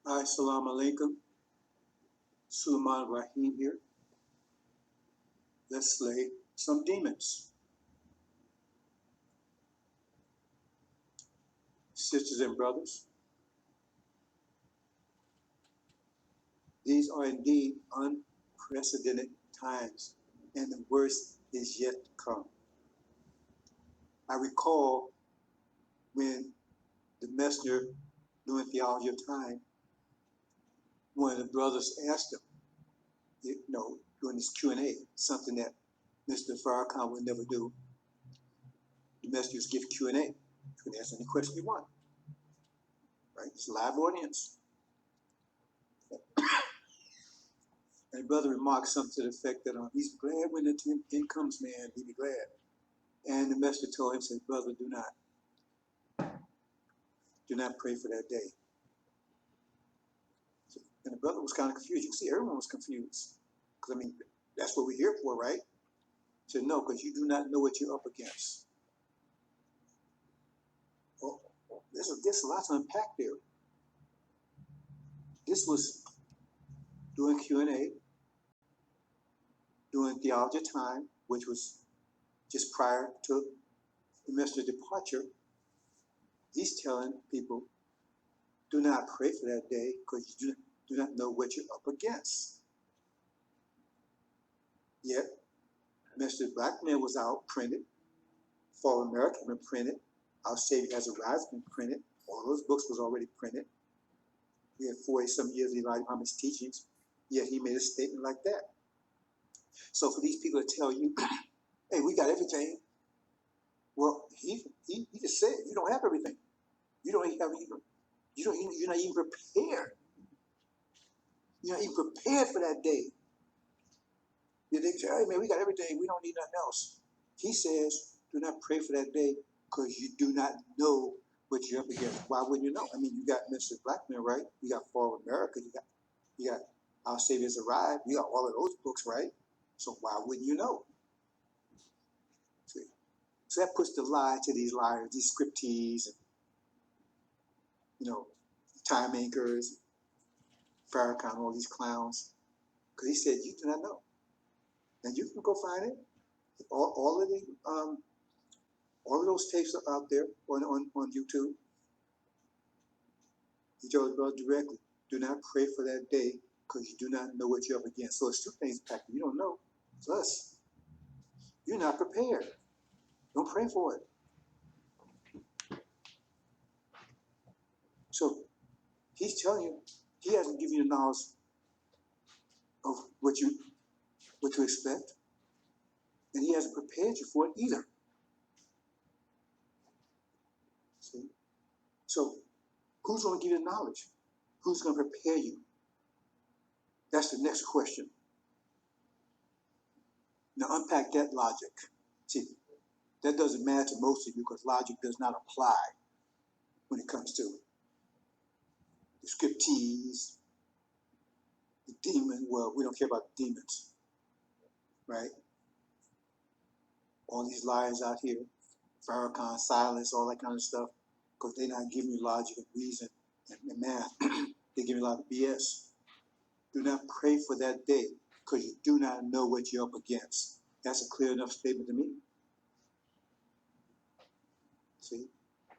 Assalamu alaikum. Sulaiman Rahim here. Let's slay some demons. Sisters and brothers, these are indeed unprecedented times, and the worst is yet to come. I recall when the messenger, doing theology of time, one of the brothers asked him, during this Q&A, something that Mr. Farrakhan would never do. The messengers give Q&A. You can ask any question you want, right? It's a live audience. And the brother remarked something to the effect that he's glad when the end comes, man, he'd be glad. And the messenger told him, said, brother, do not pray for that day. And the brother was kind of confused. You can see everyone was confused. Because, I mean, that's what we're here for, right? He said, no, because you do not know what you're up against. Well, there's a lot to unpack there. This was doing Q&A, doing theology of time, which was just prior to the messenger's departure. He's telling people, do not pray for that day because you do not know what you're up against. Yet, Mr. Black Man was out, printed. Fall America had been printed. Our Savior Has Arrived been printed. All those books was already printed. We had 40-some years of Elijah Muhammad's teachings, yet he made a statement like that. So for these people to tell you, hey, we got everything, well, he just said you don't have everything. You're not even prepared. You're not even prepared for that day. They say, hey man, we got everything, we don't need nothing else. He says, do not pray for that day because you do not know what you're up against. Why wouldn't you know? I mean, you got Mr. Blackman, right? You got Fall of America, you got Our Savior's Arrived, you got all of those books, right? So why wouldn't you know? See? So that puts the lie to these liars, these scriptees, and time anchors, Farrakhan, all these clowns. Because he said, you do not know. And you can go find it. All of those tapes are out there on YouTube. He told God directly, do not pray for that day because you do not know what you're up against. So it's two things, Patrick. You don't know. Plus, you're not prepared. Don't pray for it. So he's telling you, he hasn't given you knowledge of what to expect, and he hasn't prepared you for it either. See? So who's going to give you the knowledge? Who's going to prepare you? That's the next question. Now unpack that logic. See, that doesn't matter to most of you because logic does not apply when it comes to the scriptees, the demon. Well, we don't care about the demons, right? All these liars out here, Farrakhan, silence, all that kind of stuff, because they're not giving you logic and reason and math. They give you a lot of BS. Do not pray for that day because you do not know what you're up against. That's a clear enough statement to me. See,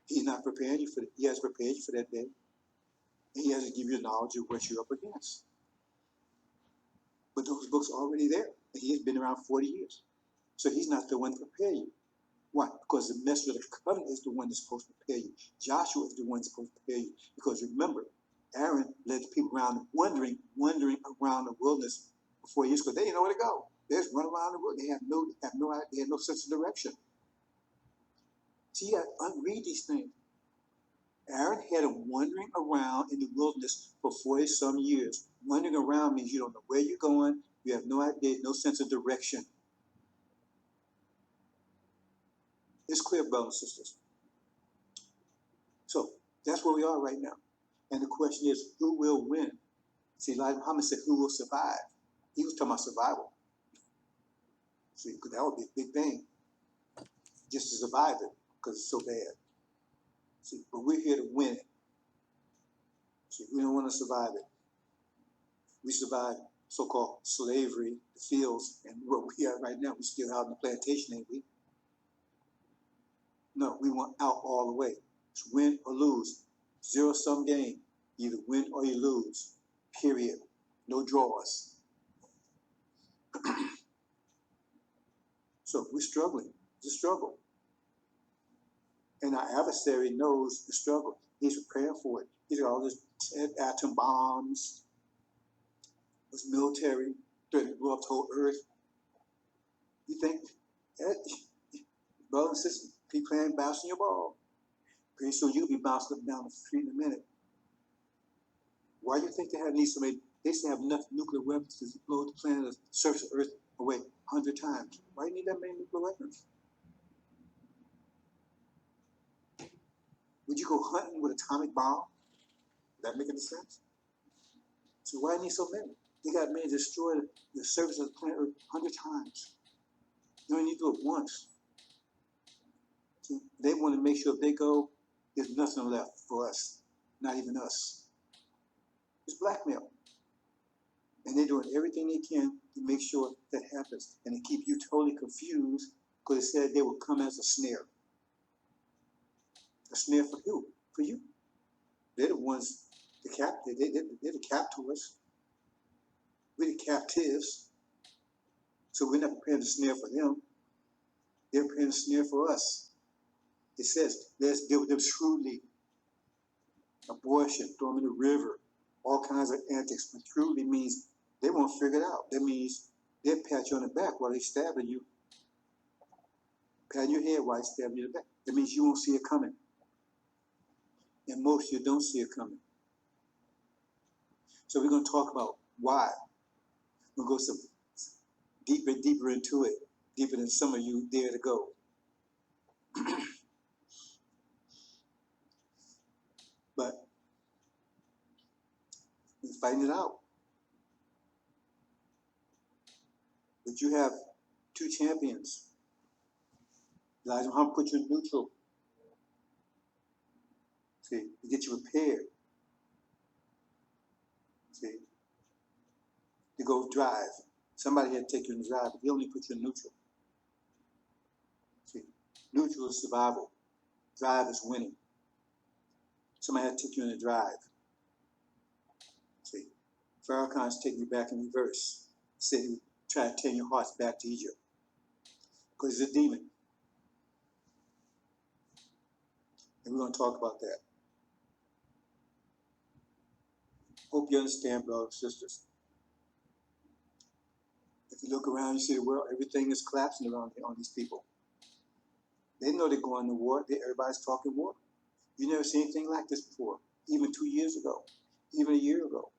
he's not preparing you for it. He has prepared you for that day. And he has to give you knowledge of what you're up against. But those books are already there. And he has been around 40 years. So he's not the one to prepare you. Why? Because the messenger of the covenant is the one that's supposed to prepare you. Joshua is the one that's supposed to prepare you. Because remember, Aaron led the people around wandering around the wilderness for 4 years because they didn't know where to go. They just run around the wilderness. They had no sense of direction. See, you got to read these things. Aaron had him wandering around in the wilderness for 40-some years. Wandering around means you don't know where you're going. You have no idea, no sense of direction. It's clear, brothers and sisters. So that's where we are right now. And the question is, who will win? See, Elijah Muhammad said, who will survive? He was talking about survival. See, because that would be a big thing, just to survive it, because it's so bad. See, but we're here to win it. See, we don't want to survive it. We survived so-called slavery, the fields, and where we are right now, we're still out in the plantation, ain't we? No, we want out all the way. It's win or lose. Zero-sum game. Either win or you lose. Period. No draws. So we're struggling. It's a struggle. And our adversary knows the struggle. He's preparing for it. He's got all this atom bombs, this military threatening to blow up the whole earth. You think, brothers and sisters, keep playing, bouncing your ball. Pretty soon you'll be bouncing up and down the street in a minute. Why do you think they need so many? They say have enough nuclear weapons to blow the planet, the surface of the Earth away 100 times. Why do you need that many nuclear weapons? Would you go hunting with an atomic bomb? Would that make any sense? So why do you need so many? They got many to destroy the surface of the planet Earth 100 times. You only need to do it once. So they want to make sure if they go, there's nothing left for us, not even us. It's blackmail. And they're doing everything they can to make sure that happens. And they keep you totally confused because they said they will come as a snare. A snare for who? For you. They're the ones, they're the captors. We're the captives. So we're not preparing the snare for them. They're preparing the snare for us. It says, let's deal with them shrewdly. Abortion, throw them in the river, all kinds of antics. But shrewdly means they won't figure it out. That means they'll pat you on the back while they're stabbing you. Pat your head while they're stabbing you in the back. That means you won't see it coming. And most of you don't see it coming. So we're going to talk about why. We'll go some deeper and deeper into it, deeper than some of you dare to go. But we're fighting it out. But you have two champions. Elijah Muhammad put you in neutral. See, to get you prepared. See, to go drive. Somebody had to take you in the drive, but he only put you in neutral. See, neutral is survival. Drive is winning. Somebody had to take you in the drive. See, Farrakhan's taking you back in reverse. Said he would try to turn your hearts back to Egypt. Because he's a demon. And we're going to talk about that. Hope you understand, brothers and sisters. If you look around, you see the world, everything is collapsing around on these people. They know they're going to war. Everybody's talking war. You never seen anything like this before, even 2 years ago, even a year ago.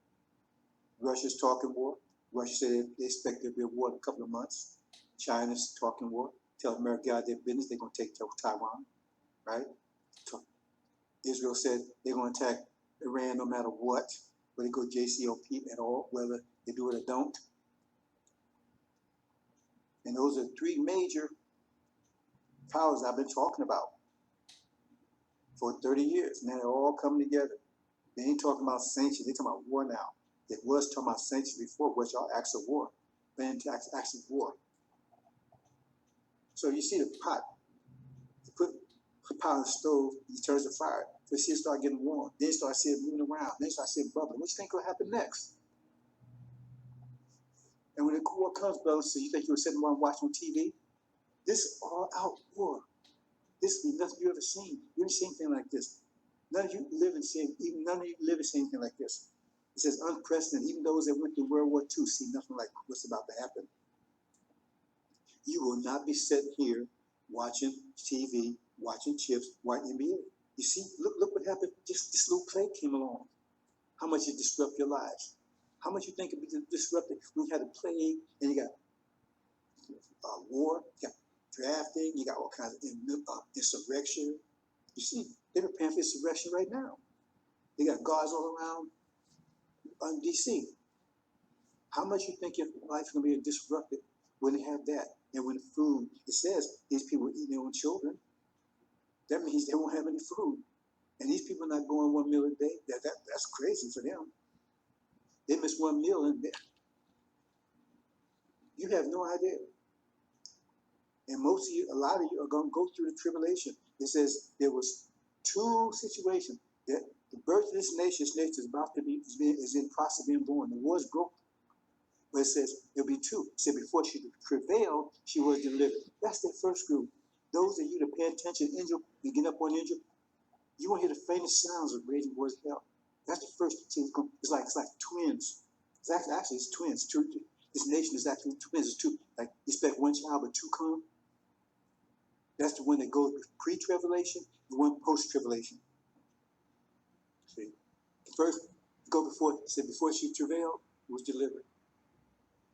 Russia's talking war. Russia said they expect there'll be a war in a couple of months. China's talking war. Tell America out their business, they're going to take Taiwan, right? Israel said they're going to attack Iran no matter what, whether they go JCPOA at all, whether they do it or don't. And those are three major powers I've been talking about for 30 years. Now they're all coming together. They ain't talking about sanctions, they're talking about war now. It was talking about sanctions before, which are acts of war, acts of war. So you see the pot, you put the pot on the stove, you turn the fire. So you see it start getting warm. Then you start seeing it moving around. Then you start seeing it bubbling. What do you think will happen next? And when the war comes, brothers, so you think you were sitting around watching TV? This is all out war. This is nothing you ever seen. You ever seen anything like this? None of you live in seeing, even none of you live in seeing anything like this. It says unprecedented. Even those that went through World War II see nothing like what's about to happen. You will not be sitting here watching TV, watching chips, watching NBA. You see, look what happened. Just this little plague came along. How much it disrupted your lives? How much you think it be disrupted when you had a plague and you got war, you got drafting, you got all kinds of insurrection. You see, they're preparing for insurrection right now. They got guards all around D.C. How much you think your life is going to be disrupted when they have that? And when the food, it says these people eat their own children. That means they won't have any food. And these people not going 1 meal a day. That's crazy for them. They miss 1 meal and you have no idea. And most of you, a lot of you are going to go through the tribulation. It says there was 2 situations that the birth of this nation is about to be, is in process of being born. The war is broken. But it says there'll be 2. It said before she prevailed, she was delivered. That's the first group. Those of you that pay attention, angel, you get up on angel, you won't hear the faintest sounds of raging wars of hell. That's the first thing. It's like twins. Actually it's twins. This nation is actually twins. It's 2. Like you expect 1 child, but 2 come. That's the one that goes pre-tribulation, the one post-tribulation. See, first go before. Said before she travailed, was delivered.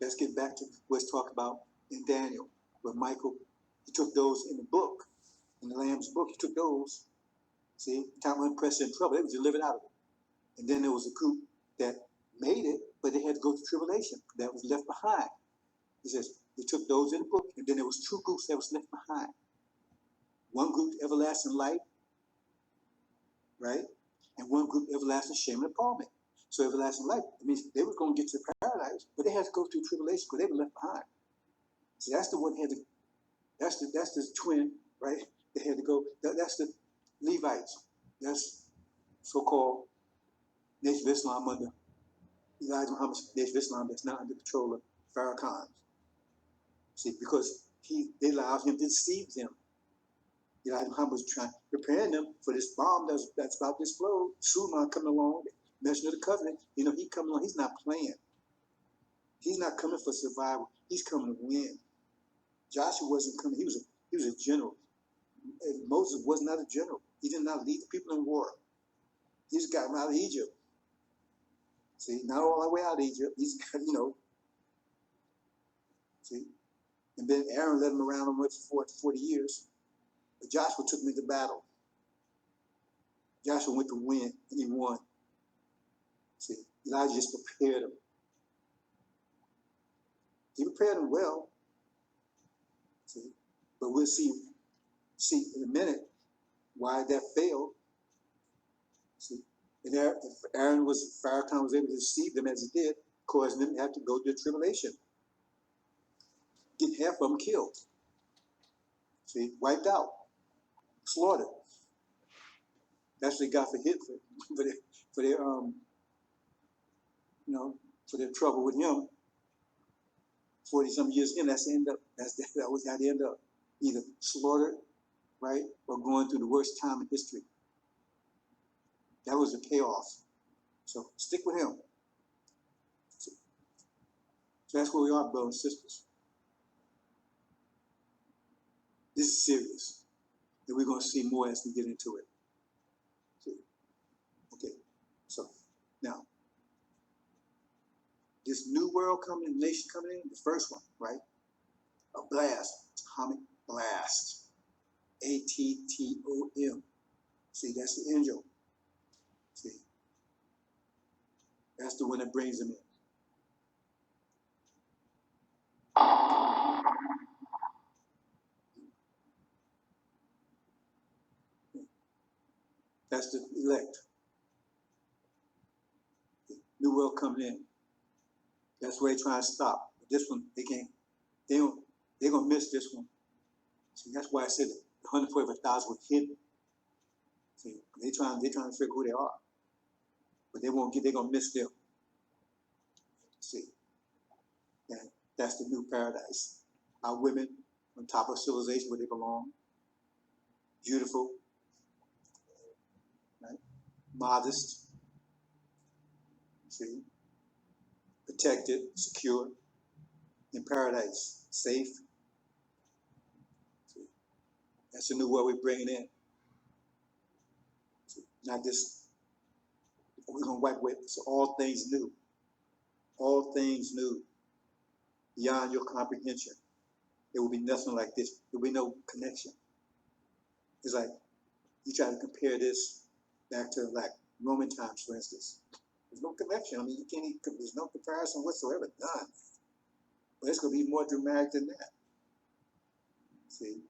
Let's get back to what's talked about in Daniel, where Michael, he took those in the book, in the Lamb's book. He took those. See, time when pressed in trouble, they was delivered out of it. And then there was a group that made it, but they had to go through tribulation. That was left behind. He says he took those in the book, and then there was 2 groups that was left behind. One group, everlasting light, right? And one group, everlasting shame and appallment. So everlasting life, it means they were going to get to paradise, but they had to go through tribulation because they were left behind. So that's the one had to. That's the twin, right? They had to go. That's the Levites. That's so-called Nation of Islam under Elijah Muhammad's Nation of Islam that's not under control of Farrakhan. See, because they allowed him to deceive them. Elijah Muhammad was preparing them for this bomb that's about to explode. Suleiman coming along, mention of the covenant. You know, he coming along. He's not playing. He's not coming for survival. He's coming to win. Joshua wasn't coming. He was a general. And Moses was not a general. He did not lead the people in war. He just got them out of Egypt. See, not all the way out of Egypt. He's got, see. And then Aaron led him around for 40 years. But Joshua took him into battle. Joshua went to win, and he won. See, Elijah just prepared him. He prepared him well. See, but we'll see in a minute why that failed. See, and Farrakhan was able to deceive them as he did, causing them to have to go through tribulation. Get half of them killed. See, wiped out, slaughtered. That's what they got for Hitler, for their trouble with him. 40-some years in, that's the end up. That was how they end up, either slaughtered, right, or going through the worst time in history. That was the payoff. So stick with him. So that's where we are, brothers and sisters. This is serious, and we're going to see more as we get into it. See? Okay, so now this new world coming, nation coming in, the first one, right? A blast, atomic blast, ATTOM. See, that's the angel. See, that's the one that brings them in. That's the elect. The new world coming in. That's where they try to stop. But this one, they can't. They're gonna miss this one. See, that's why I said the 145,000 were hidden. See, they're trying to figure who they are, but they won't get. They're gonna miss them. See, and that's the new paradise. Our women on top of civilization where they belong. Beautiful, right? Modest. See, protected, secure, in paradise, safe. See, that's the new world we're bringing in. See, not just we're gonna wipe away. So all things new. All things new, beyond your comprehension. There will be nothing like this. There will be no connection. It's like you try to compare this back to like Roman times, for instance. There's no connection. I mean, you can't even, there's no comparison whatsoever done. But it's going to be more dramatic than that. See?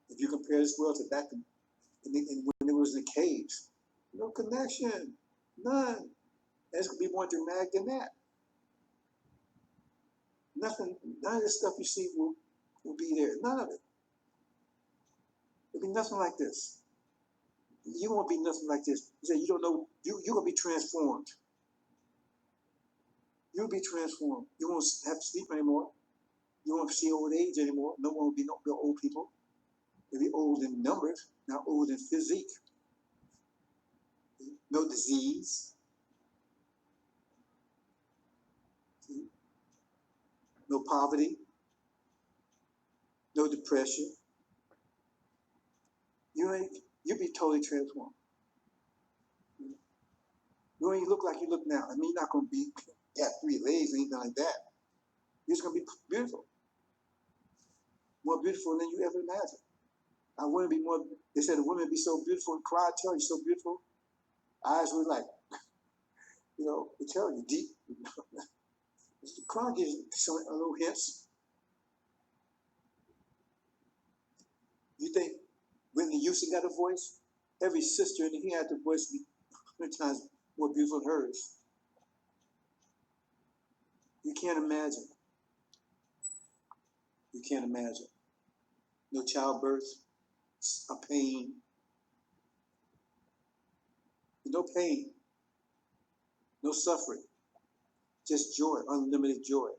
If you compare this world to back in when when it was in the caves. No connection, none. It's gonna be more dramatic than that. Nothing, none of the stuff you see will be there. None of it. It'll be nothing like this. You won't be nothing like this. You say you don't know. You're gonna be transformed. You'll be transformed. You won't have to sleep anymore. You won't see old age anymore. No one will be no old people. They'll be old in numbers, not old in physique. No disease. No poverty. No depression. You'll be totally transformed. You ain't look like you look now. I mean, you're not gonna be got 3 legs or anything like that. You're just gonna be beautiful. More beautiful than you ever imagined. I wouldn't be more. They said a woman be so beautiful and cry, tell you so beautiful. Eyes were like, they tell you deep. The cry gives you a little hints. You think Whitney Houston got a voice? Every sister in he had the voice be 100 times more beautiful than hers. You can't imagine. You can't imagine. No childbirth, a pain. No pain. No suffering. Just joy, unlimited joy.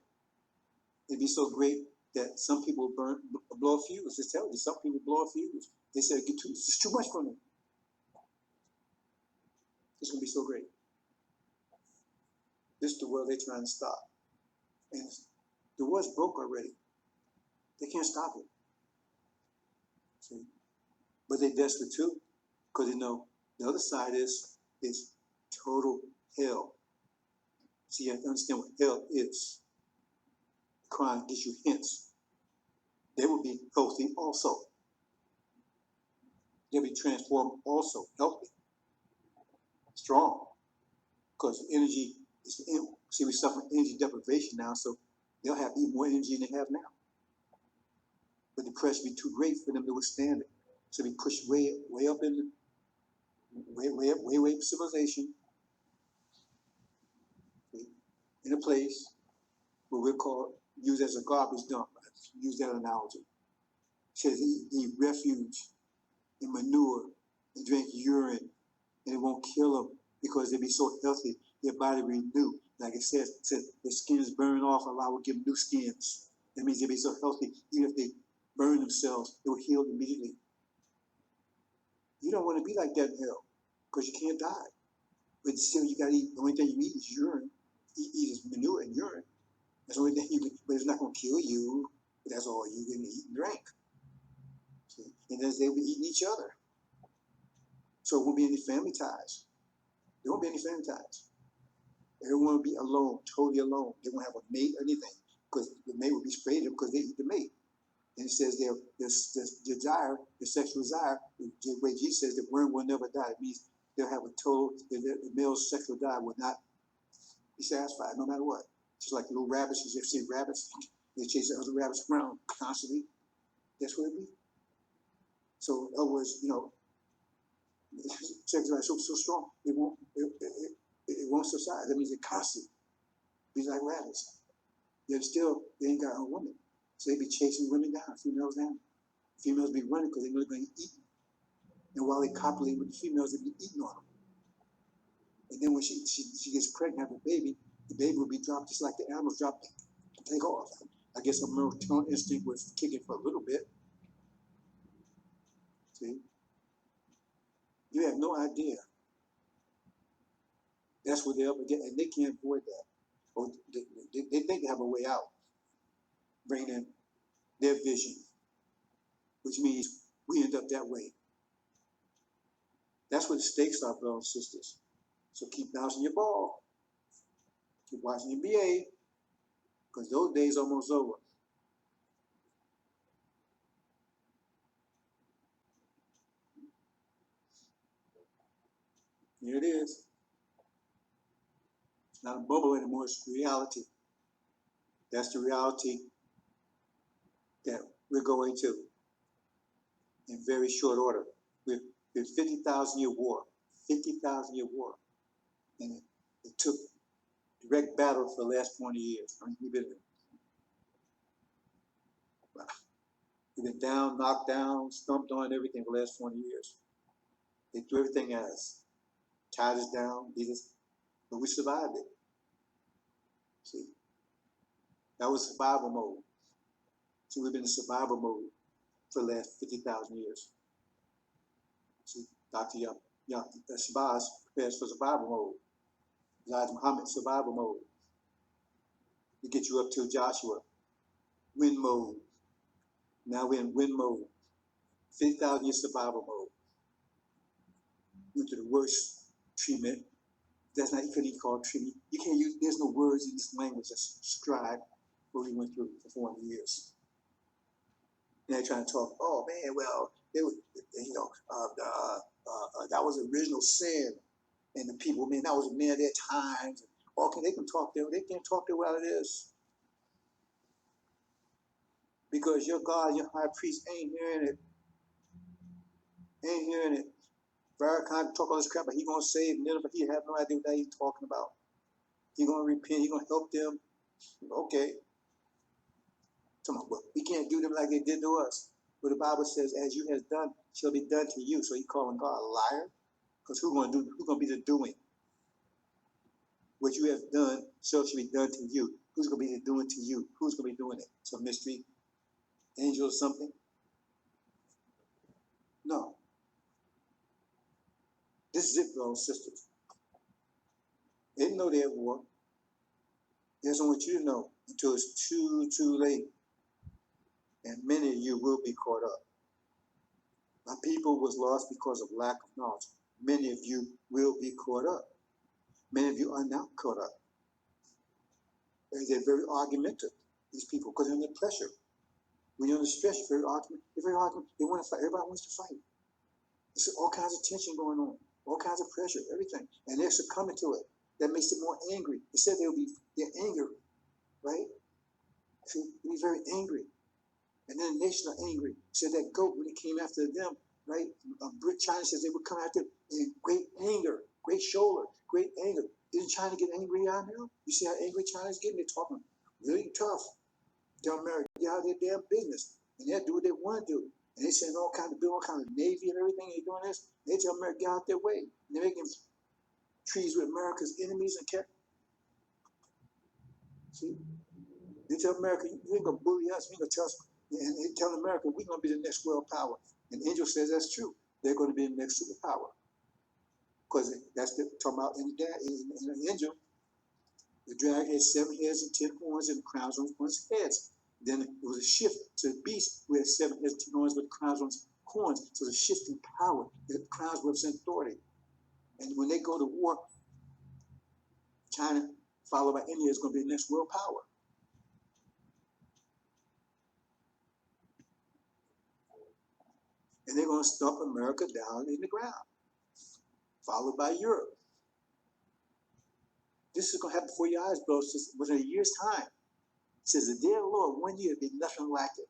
It'd be so great that some people blow a fuse. Just tell you, some people blow a fuse. They said it's too much for them. It's gonna be so great. This is the world they're trying to stop. And the world's broke already. They can't stop it. See? But they're desperate too, because they know the other side is total hell. See, you have to understand what hell is. Crime gives you hints. They will be healthy also. They'll be transformed also, healthy, strong. Because energy is, see, we suffer energy deprivation now, so they'll have even more energy than they have now. But the pressure will be too great for them to withstand it. So we push way up in way up civilization, in a place where we're used as a garbage dump. Use that analogy. Says eat refuge and manure and drink urine, and it won't kill them because they'll be so healthy, their body renew. Like it says their skins burn off, Allah will give new skins. That means they'll be so healthy, even if they burn themselves, they will heal immediately. You don't want to be like that in hell, because you can't die. But still, you got to eat. The only thing you eat is urine. Eat is manure and urine. That's the only thing you can, but it's not going to kill you. But that's all you can eat and drink. See? And then they will be eating each other. So it won't be any family ties. There won't be any family ties. Everyone will be alone, totally alone. They won't have a mate or anything, because the mate will be sprayed them because they eat the mate. And it says their desire, their sexual desire, the way Jesus says the worm will never die. It means they'll have a total, the male's sexual desire will not be satisfied no matter what. Just like little rabbits, you ever see rabbits, they chase the other rabbits around constantly. That's what it be. So in other words, sexual desire is so strong, it won't subside. That means it constantly be like rabbits. Yet still, they ain't got a woman. So they be chasing women down, females down. Females be running because they know they're going to eat. And while they copulate with the females, they be eating on them. And then when she gets pregnant, have a baby, the baby will be dropped just like the animals drop to take off. I guess a maternal instinct was kicking for a little bit. See? You have no idea. That's what they're up against, and they can't avoid that. Or they think they have a way out. Bring in their vision, which means we end up that way. That's what the stakes are, brothers and sisters. So keep bouncing your ball. Keep watching your BA, because those days are almost over. Here it is. It's not a bubble anymore, it's reality. That's the reality that we're going to in very short order. We're The 50,000-year war. 50,000-year war. And it took direct battle for the last 20 years. I mean, we've been down, knocked down, stumped on, everything for the last 20 years. They threw everything at us. Tied us down, beat us, but we survived it. See? That was survival mode. So we've been in survival mode for the last 50,000 years. See, Dr. Shabazz prepares for survival mode. Elijah Muhammad, survival mode. To get you up to Joshua, win mode. Now we're in win mode. 50,000 year survival mode. Went to the worst treatment. That's not, you couldn't even call it treatment. You can't use, there's no words in this language that's described what we went through for 400 years. And they're trying to talk, oh man, well, they were, you know, that was original sin. And the people, man, that was a man of their times. Okay, they can talk there, they can't talk there while it is. Because your God, your high priest ain't hearing it. Ain't hearing it. Farrakhan talk all this crap, but he gonna save Nineveh. He have no idea what he's talking about. He gonna repent, he gonna help them. Okay. Come on, well, we can't do them like they did to us. But the Bible says, as you have done, shall be done to you. So he calling God a liar? Because who's gonna be the doing? What you have done, so shall be done to you. Who's gonna be the doing to you? Who's gonna be doing it? Some mystery angel or something? No. This is it, brothers and sisters. They didn't know they had war. They just don't want you to know until it's too late. And many of you will be caught up. My people was lost because of lack of knowledge. Many of you will be caught up. Many of you are not caught up. They're very argumentative, these people, because they're under pressure. When you're under stress, you're very argumentative. They want to fight. Everybody wants to fight. There's all kinds of tension going on, all kinds of pressure, everything. And they're succumbing to it. That makes them more angry. They said they're angry, right? See, they'll be very angry. And then the nation are angry. Said that goat, when it came after them, right? China says they would come after in great anger, great shoulder, great anger. Isn't China get angry out now? You see how angry China's getting? They're talking really tough. Tell America, get out of their damn business. And they'll do what they want to do. And they send all kinds of Navy and everything. They're doing this. They tell America, get out their way. And they're making treaties with America's enemies and kept. See? They tell America, you ain't going to bully us. You ain't going to tell us. And they tell America, we're going to be the next world power. And Angel says that's true. They're going to be the next superpower. Because that's the talking about in the Angel. The dragon had 7 heads and 10 horns and crowns on its heads. Then it was a shift to the beast who had 7 heads and 10 horns with crowns on its horns. So the shift in power. The crowns represent authority. And when they go to war, China, followed by India, is going to be the next world power. And they're going to stomp America down in the ground, followed by Europe. This is going to happen before your eyes, bro. Within a year's time. It says, the day of the Lord, 1 year, be nothing like it.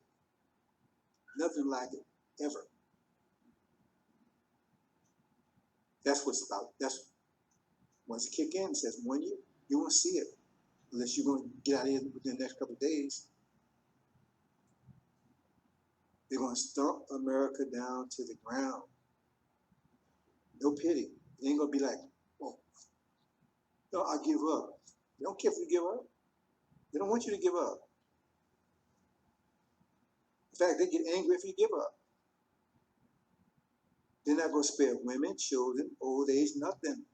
Nothing like it, ever. That's what's about. That's once it kick in, it says 1 year, you won't see it. Unless you're going to get out of here within the next couple of days. They're going to stomp America down to the ground. No pity. It ain't going to be like, oh, no, I give up. They don't care if you give up. They don't want you to give up. In fact, they get angry if you give up. They're not going to spare women, children, old age, nothing.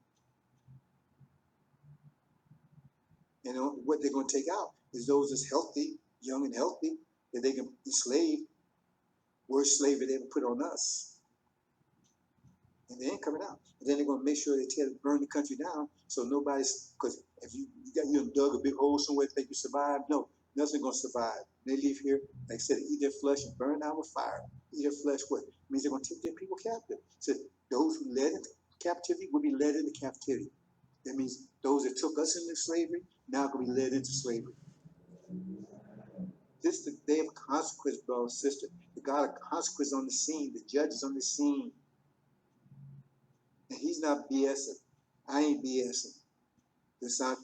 And what they're going to take out is those that's healthy, young and healthy, that they can enslave. Worst slavery they ever put on us. And they ain't coming out. And then they're going to make sure they burn the country down so nobody's, because if you dug a big hole somewhere to make you survive, no, nothing's going to survive. They leave here, like I said, eat their flesh and burn down with fire. Eat their flesh, what? It means they're going to take their people captive. So those who led into captivity will be led into captivity. That means those that took us into slavery now going to be led into slavery. This is the day of consequence, brother and sister. The God of consequence on the scene. The judge is on the scene. And he's not BSing. I ain't BSing. This not.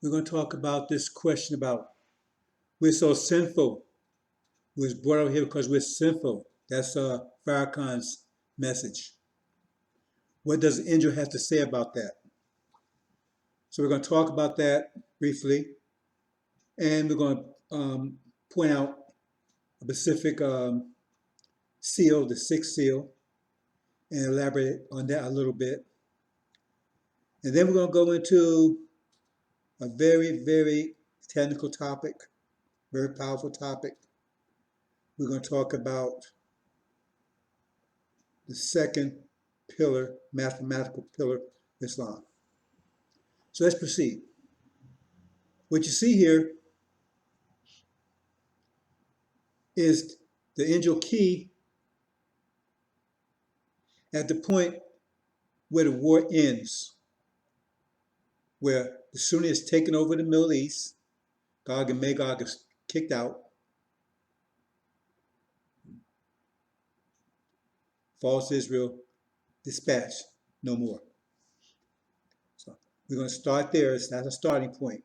We're going to talk about this question about we're so sinful. We was brought over here because we're sinful. That's Farrakhan's message. What does the angel have to say about that? So we're going to talk about that briefly, and we're going to point out a specific seal, the sixth seal, and elaborate on that a little bit. And then we're going to go into a very, very technical topic, very powerful topic. We're going to talk about the second pillar, mathematical pillar of Islam. So let's proceed. What you see here is the angel key at the point where the war ends, where the Sunni has taken over the Middle East, Gog and Magog is kicked out, false Israel dispatched, no more. So we're going to start there. That's a starting point.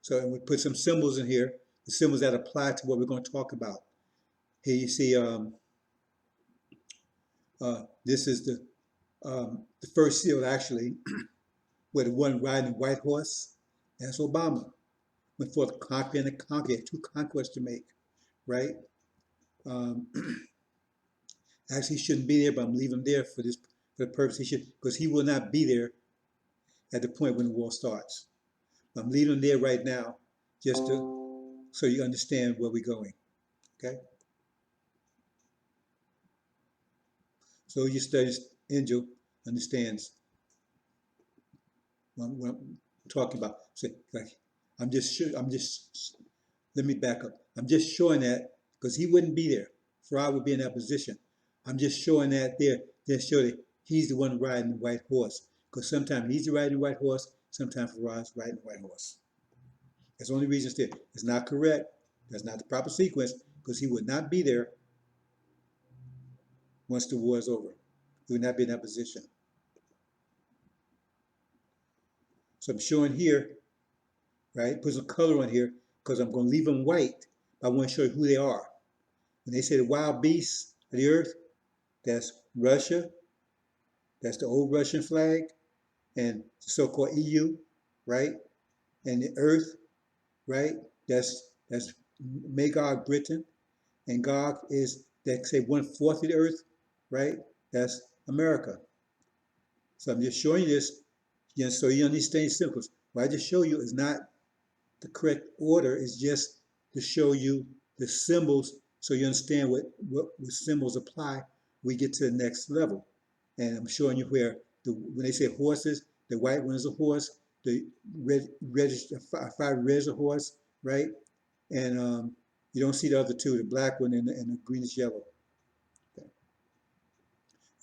So we put some symbols in here, the symbols that apply to what we're going to talk about. Here you see this is the first seal actually, where the one riding a white horse, that's Obama. Went forth conquer and to conquer, had two conquests to make, right? Um, actually, he shouldn't be there, but I'm leaving him there for the purpose. He should, because he will not be there at the point when the war starts. I'm leaving him there right now, just so you understand where we're going. Okay. So you study angel understands what I'm talking about. So, like, I'm just, let me back up. I'm just showing that because he wouldn't be there. Farad would be in that position. I'm just showing that there, just show that he's the one riding the white horse. Because sometimes he's riding the white horse, sometimes Farad's riding the white horse. That's the only reason it's there. It's not correct. That's not the proper sequence because he would not be there once the war is over. He would not be in that position. So I'm showing here, right? Put some color on here because I'm going to leave them white. I want to show you who they are. When they say the wild beasts of the earth, that's Russia, that's the old Russian flag, and the so-called EU, right? And the earth, right? That's Magog, Britain, and Gog is, they say 1/4 of the earth, right? That's America. So I'm just showing you this, so you understand symbols. What I just show you is not the correct order, it's just to show you the symbols so you understand what symbols apply. We get to the next level. And I'm showing you where when they say horses, the white one is a horse, the red, five red is a horse, right? And you don't see the other two, the black one and the greenish yellow. Okay.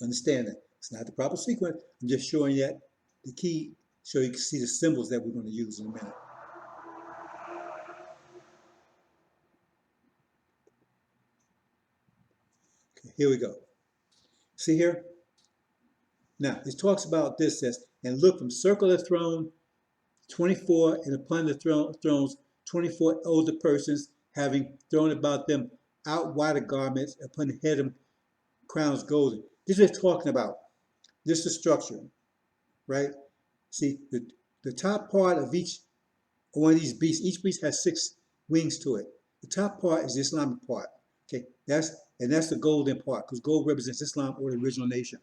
Understand that. It's not the proper sequence. I'm just showing that the key so you can see the symbols that we're going to use in a minute. Okay, here we go. See here? Now, it talks about this as, and look from circular throne, 24, and upon the thrones, 24 older persons having thrown about them out white garments, upon the head of crowns golden. This is what it's talking about. This is the structure, right? See, the top part of each one of these beasts, each beast has 6 wings to it. The top part is the Islamic part. Okay, that's the golden part, because gold represents Islam or the original nation.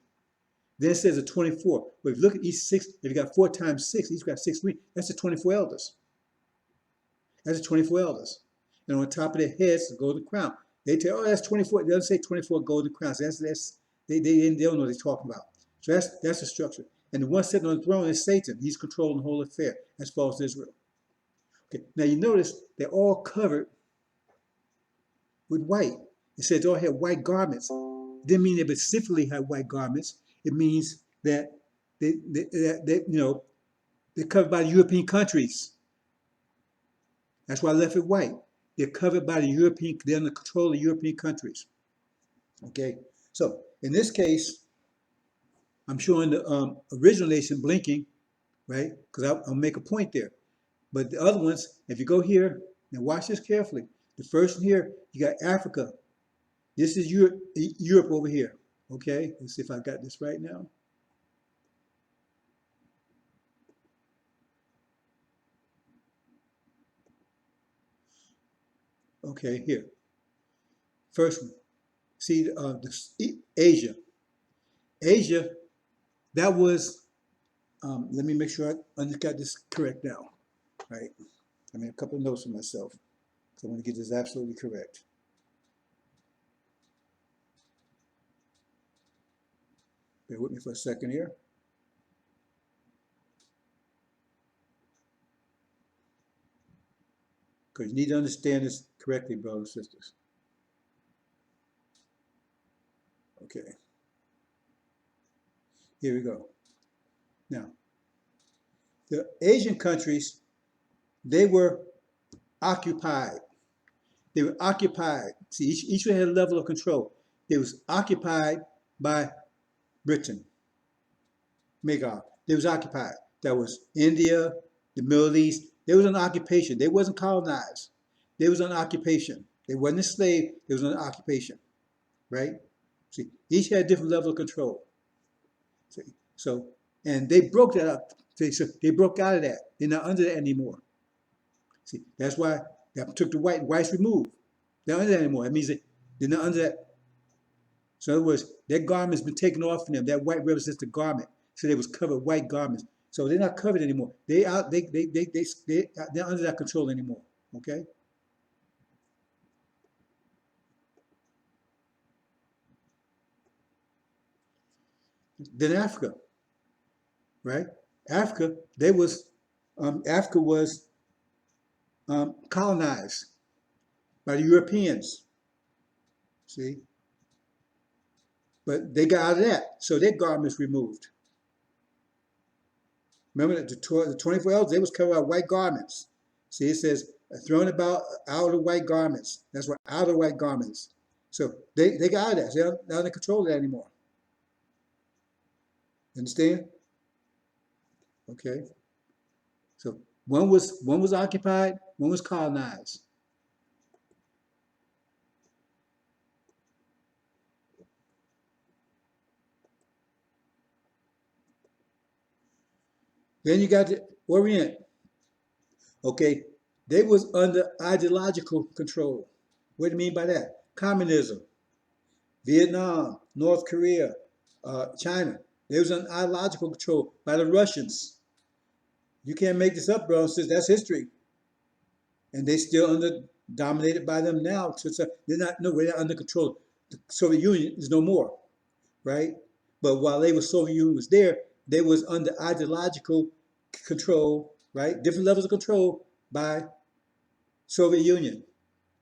Then it says the 24. But if you look at each 6, if you got 4 times 6, each got 6 wings, that's the 24 elders. That's the 24 elders. And on top of their heads, the golden crown. They tell, oh, that's 24. They don't say 24 golden crowns. They don't know what they're talking about. So that's the structure. And the one sitting on the throne is Satan. He's controlling the whole affair as far as Israel. Okay. Now you notice they're all covered with white. It says they all have white garments. It didn't mean they specifically had white garments. It means that they're covered by the European countries. That's why I left it white. They're covered by the European, they're under control of the European countries. Okay, so in this case, I'm showing the original nation blinking, right? Because I'll make a point there. But the other ones, if you go here, now watch this carefully. The first one here, you got Africa. This is Europe over here. Okay, let's see if I got this right now. Okay, here. First one. See, Asia. Asia, that was, let me make sure I got this correct now, right? I made a couple of notes for myself, so I want to get this absolutely correct. Bear with me for a second here. Because you need to understand this correctly, brothers and sisters. Okay. Here we go. Now, the Asian countries, they were occupied. They were occupied. See, each one had a level of control. They was occupied by Britain, Magog. They was occupied. That was India, the Middle East. They was on occupation. They wasn't colonized. They was on occupation. They wasn't enslaved. They was on occupation, right? See, each had a different level of control. See, so, and they broke that up. So they broke out of that. They're not under that anymore. See, that's why they took the whites removed. They're not under that anymore. That means that they're not under that. So in other words, their garment's been taken off from them. That white represents the garment. So they was covered white garments. So they're not covered anymore. They're under that control anymore. Okay? Then Africa, right? Africa was colonized by the Europeans. See? But they got out of that, so their garments removed. Remember that the 24 elders, they was covered by white garments. See, it says, thrown about out of white garments. That's what, out of white garments. So they got out of that. They're not in control of that anymore. Understand? Okay. So one was occupied, one was colonized. Then you got the Orient. Okay, they was under ideological control. What do you mean by that? Communism, Vietnam, North Korea, China. They was under ideological control by the Russians. You can't make this up, bro. That's history. And they still dominated by them now. So they're not under control. The Soviet Union is no more, right? But while Soviet Union was there, they was under ideological control, right? Different levels of control by Soviet Union.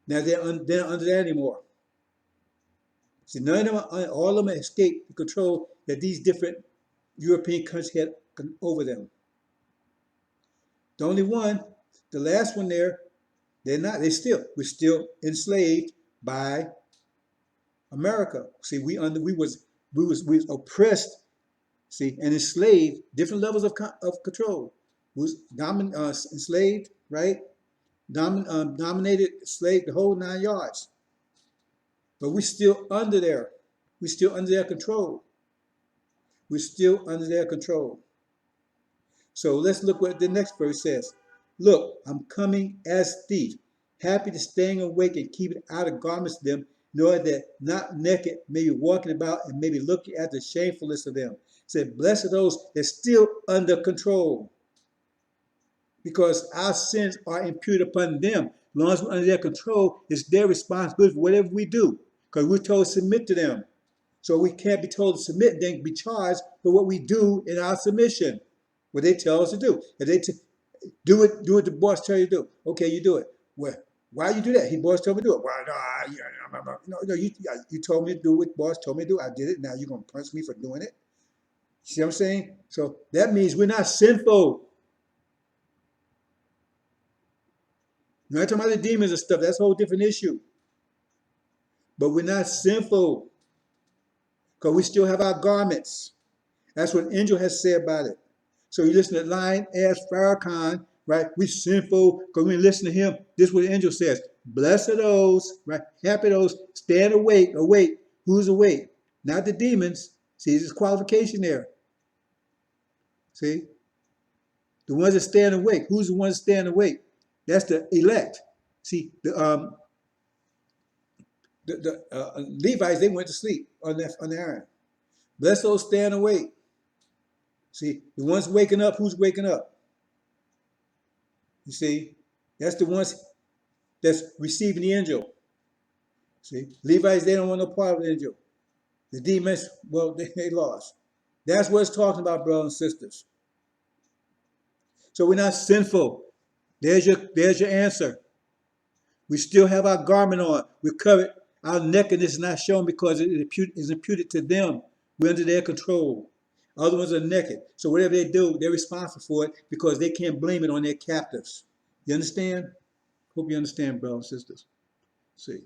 Now they're not under that anymore. See, none of them, all of them escaped the control that these different European countries had over them. The only one, the last one there, they're not. We're still enslaved by America. See, we was oppressed. See, and enslaved, different levels of control. We was enslaved, right? Dominated, enslaved, the whole 9 yards. But we're still under there. We're still under their control. We're still under their control. So let's look what the next verse says. Look, I'm coming as thief, happy to staying awake and keeping out of garments of them, in order that not naked may be walking about and maybe looking at the shamefulness of them. It said, blessed are those that are still under control, because our sins are imputed upon them. As long as we're under their control, it's their responsibility for whatever we do, because we're told to submit to them. So we can't be told to submit and then be charged for what we do in our submission, what they tell us to do. If they do what the boss tell you to do, okay, you do it. Well, why you do that? He boss told me to do it. Well, no, you told me to do what boss told me to do. I did it. Now you're gonna punch me for doing it. See what I'm saying? So that means we're not sinful. You're not talking about the demons and stuff. That's a whole different issue. But we're not sinful, because we still have our garments. That's what Angel has said about it. So you listen to Lion as Farrakhan, right? We sinful because we listen to him. This is what the angel says. Blessed are those, right? Happy those, stand awake, awake. Who's awake? Not the demons. See, there's qualification there. See? The ones that stand awake. Who's the ones that stand awake? That's the elect. See, the Levites, they went to sleep on the iron. Bless those stand awake. See, the ones waking up, who's waking up? You see, that's the ones that's receiving the angel. See, Levites, they don't want no part of the angel. The demons, well, they lost. That's what it's talking about, brothers and sisters. So we're not sinful. There's your answer. We still have our garment on. We're covered. Our nakedness is not shown because it is imputed to them. We're under their control. Other ones are naked. So whatever they do, they're responsible for it because they can't blame it on their captives. You understand? Hope you understand, brothers and sisters. See.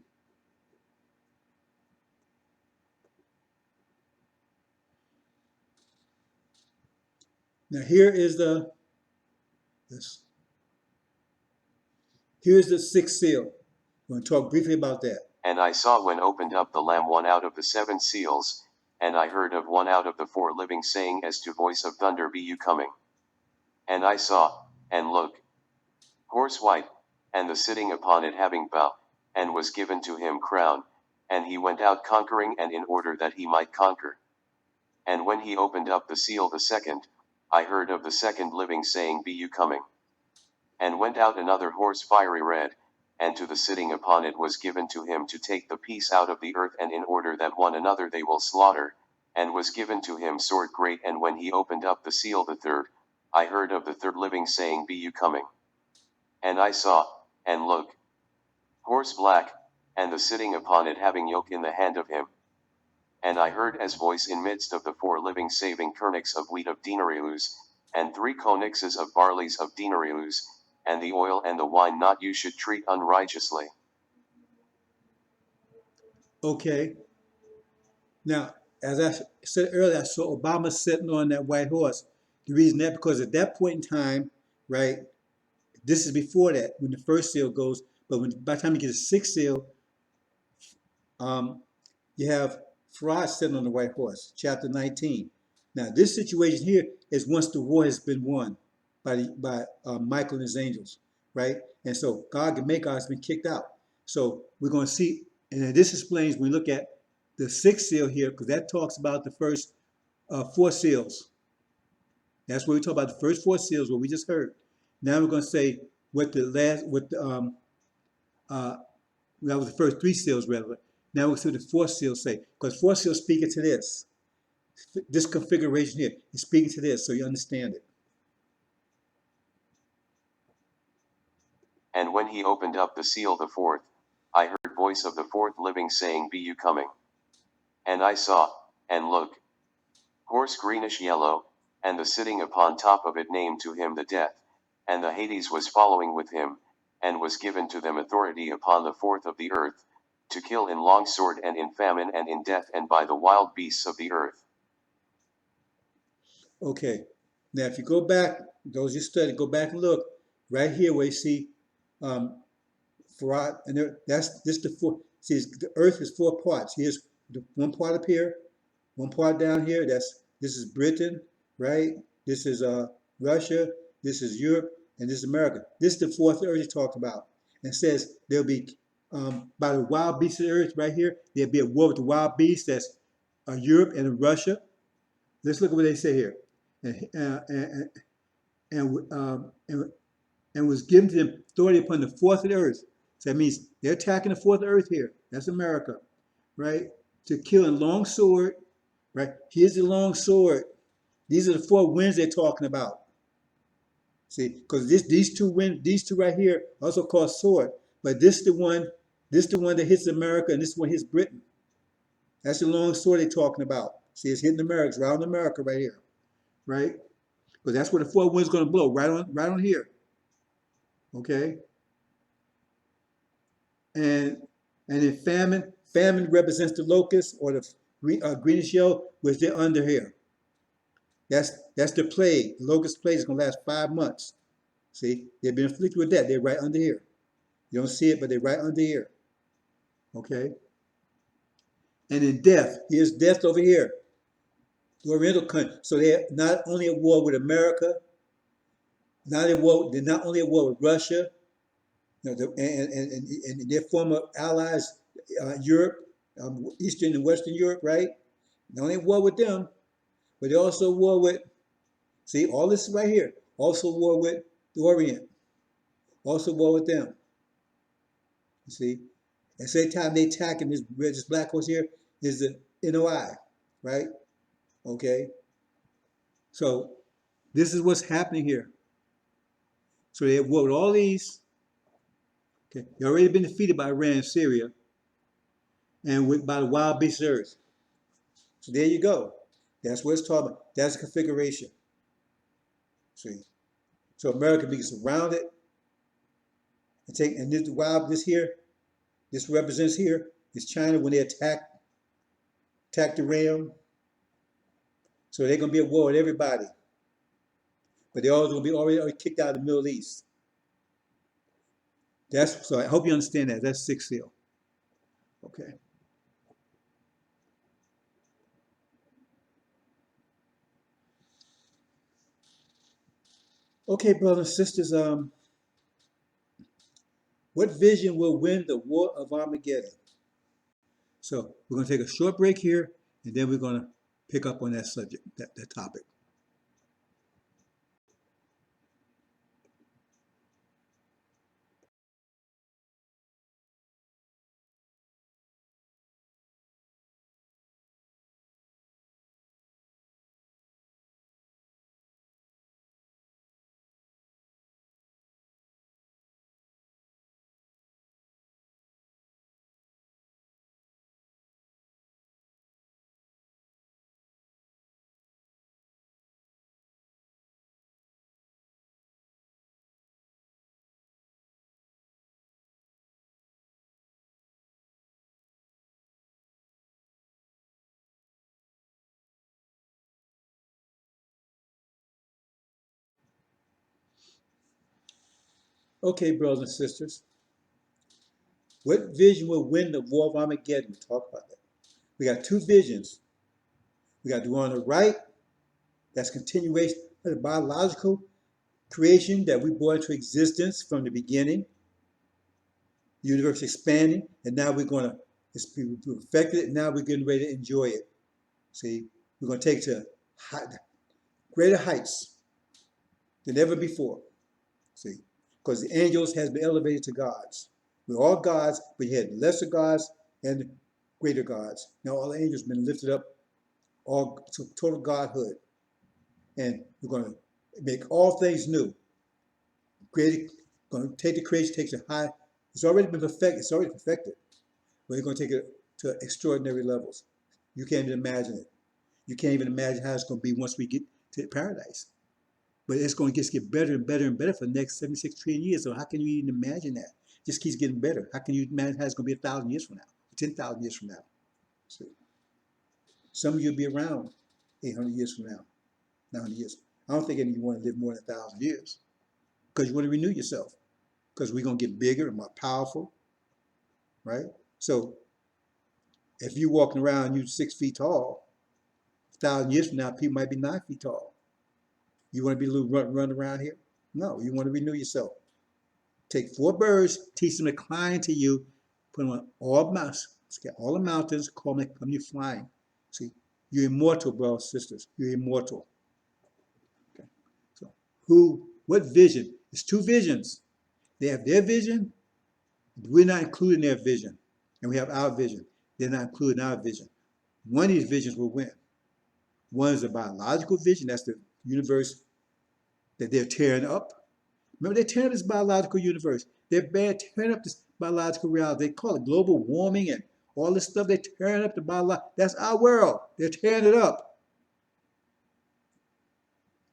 Now here's the sixth seal. We're going to talk briefly about that. And I saw when opened up the Lamb one out of the 7 seals, and I heard of one out of the 4 living saying as to voice of thunder, be you coming? And I saw, and look, horse white, and the sitting upon it having bow, and was given to him crown, and he went out conquering and in order that he might conquer. And when he opened up the seal the second, I heard of the second living saying, be you coming? And went out another horse fiery red, and to the sitting upon it was given to him to take the peace out of the earth, and in order that one another they will slaughter, and was given to him sword great. And when he opened up the seal the third, I heard of the third living saying, be you coming? And I saw, and look, horse black, and the sitting upon it having yoke in the hand of him. And I heard as voice in midst of the 4 living saving kernix of wheat of denarius, and 3 konixes of barleys of denarius, and the oil and the wine not you should treat unrighteously. Okay. Now, as I said earlier, I saw Obama sitting on that white horse. The reason that, because at that point in time, right, this is before that, when the first seal goes, but by the time you get the sixth seal, you have Farad sitting on the white horse, chapter 19. Now, this situation here is once the war has been won by Michael and his angels, right? And so Gog and Magog has been kicked out. So we're going to see, and this explains when we look at the sixth seal here, because that talks about the first 4 seals. That's what we talk about, the first 4 seals, what we just heard. Now we're going to say what the last, that was the first 3 seals, rather. Now we'll see what the 4th seal say, because 4th seal is speaking to this. This configuration here is speaking to this, so you understand it. And when he opened up the seal the fourth, I heard voice of the fourth living saying, Be you coming? And I saw, and look, horse greenish yellow, and the sitting upon top of it named to him the death, and the Hades was following with him, and was given to them authority upon the fourth of the earth, to kill in long sword and in famine and in death and by the wild beasts of the earth. Okay. Now, if you go back, those you study, go back and look right here where you see um, Farad, and there, that's this the four. See, the Earth is four parts. Here's the one part up here, one part down here. This is Britain, right? This is Russia. This is Europe, and this is America. This is the fourth Earth he talked about, and it says there'll be by the wild beasts of the earth right here. There'll be a war with the wild beasts. That's Europe and Russia. Let's look at what they say here, and and, um, and and was given to them authority upon the fourth of the earth. So that means they're attacking the fourth of the earth here. That's America, right? To kill in long sword, right? Here's the long sword. These are the four winds they're talking about. See, because these two right here, also called sword, but this the one that hits America, and this one hits Britain. That's the long sword they're talking about. See, it's hitting America, it's around America right here, right? Because that's where the four winds going to blow, right on here. Okay, and in famine represents the locust or the greenish yellow, which they're under here. That's the plague. The locust plague is going to last 5 months. See, they've been afflicted with that. They're right under here. You don't see it, but they're right under here. Okay. And in death, here's death over here. The Oriental country. So they're not only at war with America, they're not only at war with Russia, and their former allies, Europe, Eastern and Western Europe, right? Not only war with them, but they also war with, see, all this right here, also war with the Orient, also war with them. You see? At the same time they attacking this black horse here is the NOI, right? Okay? So this is what's happening here. So they have war with all these. Okay, they've already been defeated by Iran and Syria and by the wild beasts of earth. So there you go. That's what it's talking about. That's the configuration. See? So America being surrounded and this represents here is China when they attack Iran. So they're gonna be at war with everybody. But they're all gonna be already kicked out of the Middle East. So I hope you understand that. That's sixth seal. Okay. Okay, brothers and sisters, what vision will win the war of Armageddon? So we're going to take a short break here, and then we're going to pick up on that subject, that topic. Okay, brothers and sisters, what vision will win the war of Armageddon? We talk about that. We got two visions. We got the one on the right, that's continuation of the biological creation that we brought into existence from the beginning. The universe expanding, and now we're going to, we perfected it, and now we're getting ready to enjoy it. See, we're going to take it to greater heights than ever before. See, because the angels has been elevated to gods. We're all gods, but you had lesser gods and greater gods. Now all the angels have been lifted up, all to total godhood. And we're going to make all things new. Going Going to take the creation, takes it high. It's already been perfected. It's already perfected. But it's going to take it to extraordinary levels. You can't even imagine it. You can't even imagine how it's going to be once we get to paradise. But it's going to just get better and better and better for the next 76 trillion years. So how can you even imagine that? It just keeps getting better. How can you imagine how it's going to be 1,000 years from now, 10,000 years from now? So some of you will be around 800 years from now, 900 years. I don't think any of you want to live more than 1,000 years because you want to renew yourself because we're going to get bigger and more powerful, right? So if you're walking around, you're 6 feet tall, 1,000 years from now, people might be 9 feet tall. You want to be a little run around here? No, you want to renew yourself. Take 4 birds, teach them to climb to you, put them on all the mountains, call them, come you flying. See, you're immortal, brothers and sisters. You're immortal. Okay. So what vision? It's 2 visions. They have their vision. We're not including their vision. And we have our vision. They're not including our vision. One of these visions will win. One is a biological vision. That's the universe that they're tearing up. Remember, they're tearing up this biological universe. They're tearing up this biological reality. They call it global warming and all this stuff. They're tearing up the biological. That's our world. They're tearing it up.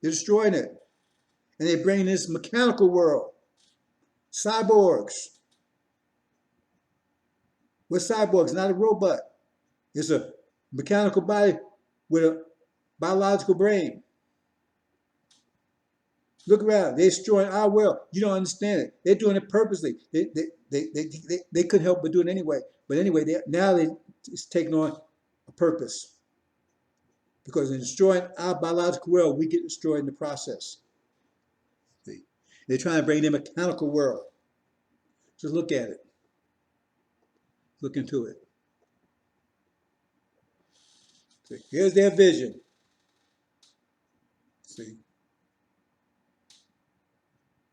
They're destroying it. And they're bringing this mechanical world. Cyborgs. We're cyborgs, not a robot. It's a mechanical body with a biological brain. Look around. They're destroying our world. You don't understand it. They're doing it purposely. They couldn't help but do it anyway. But anyway, it's taking on a purpose. Because in destroying our biological world, we get destroyed in the process. See? They're trying to bring the mechanical world. Just look at it. Look into it. See? Here's their vision. See?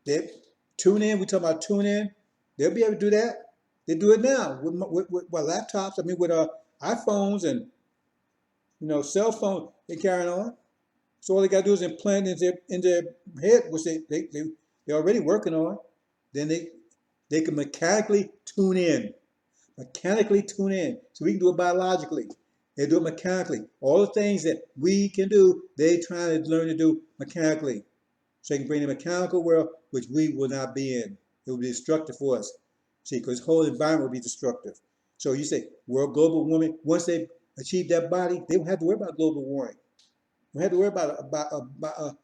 They tune in. We talk about tune in. They'll be able to do that. They do it now with laptops. I mean, with iPhones and cell phones. They carrying on. So all they got to do is implant in their head, which they're already working on. Then they can mechanically tune in. Mechanically tune in. So we can do it biologically. They do it mechanically. All the things that we can do, they trying to learn to do mechanically. So they can bring the mechanical world, which we will not be in. It will be destructive for us. See, because the whole environment will be destructive. So you say, world global warming, once they achieve that body, they won't have to worry about global warming. They don't have to worry about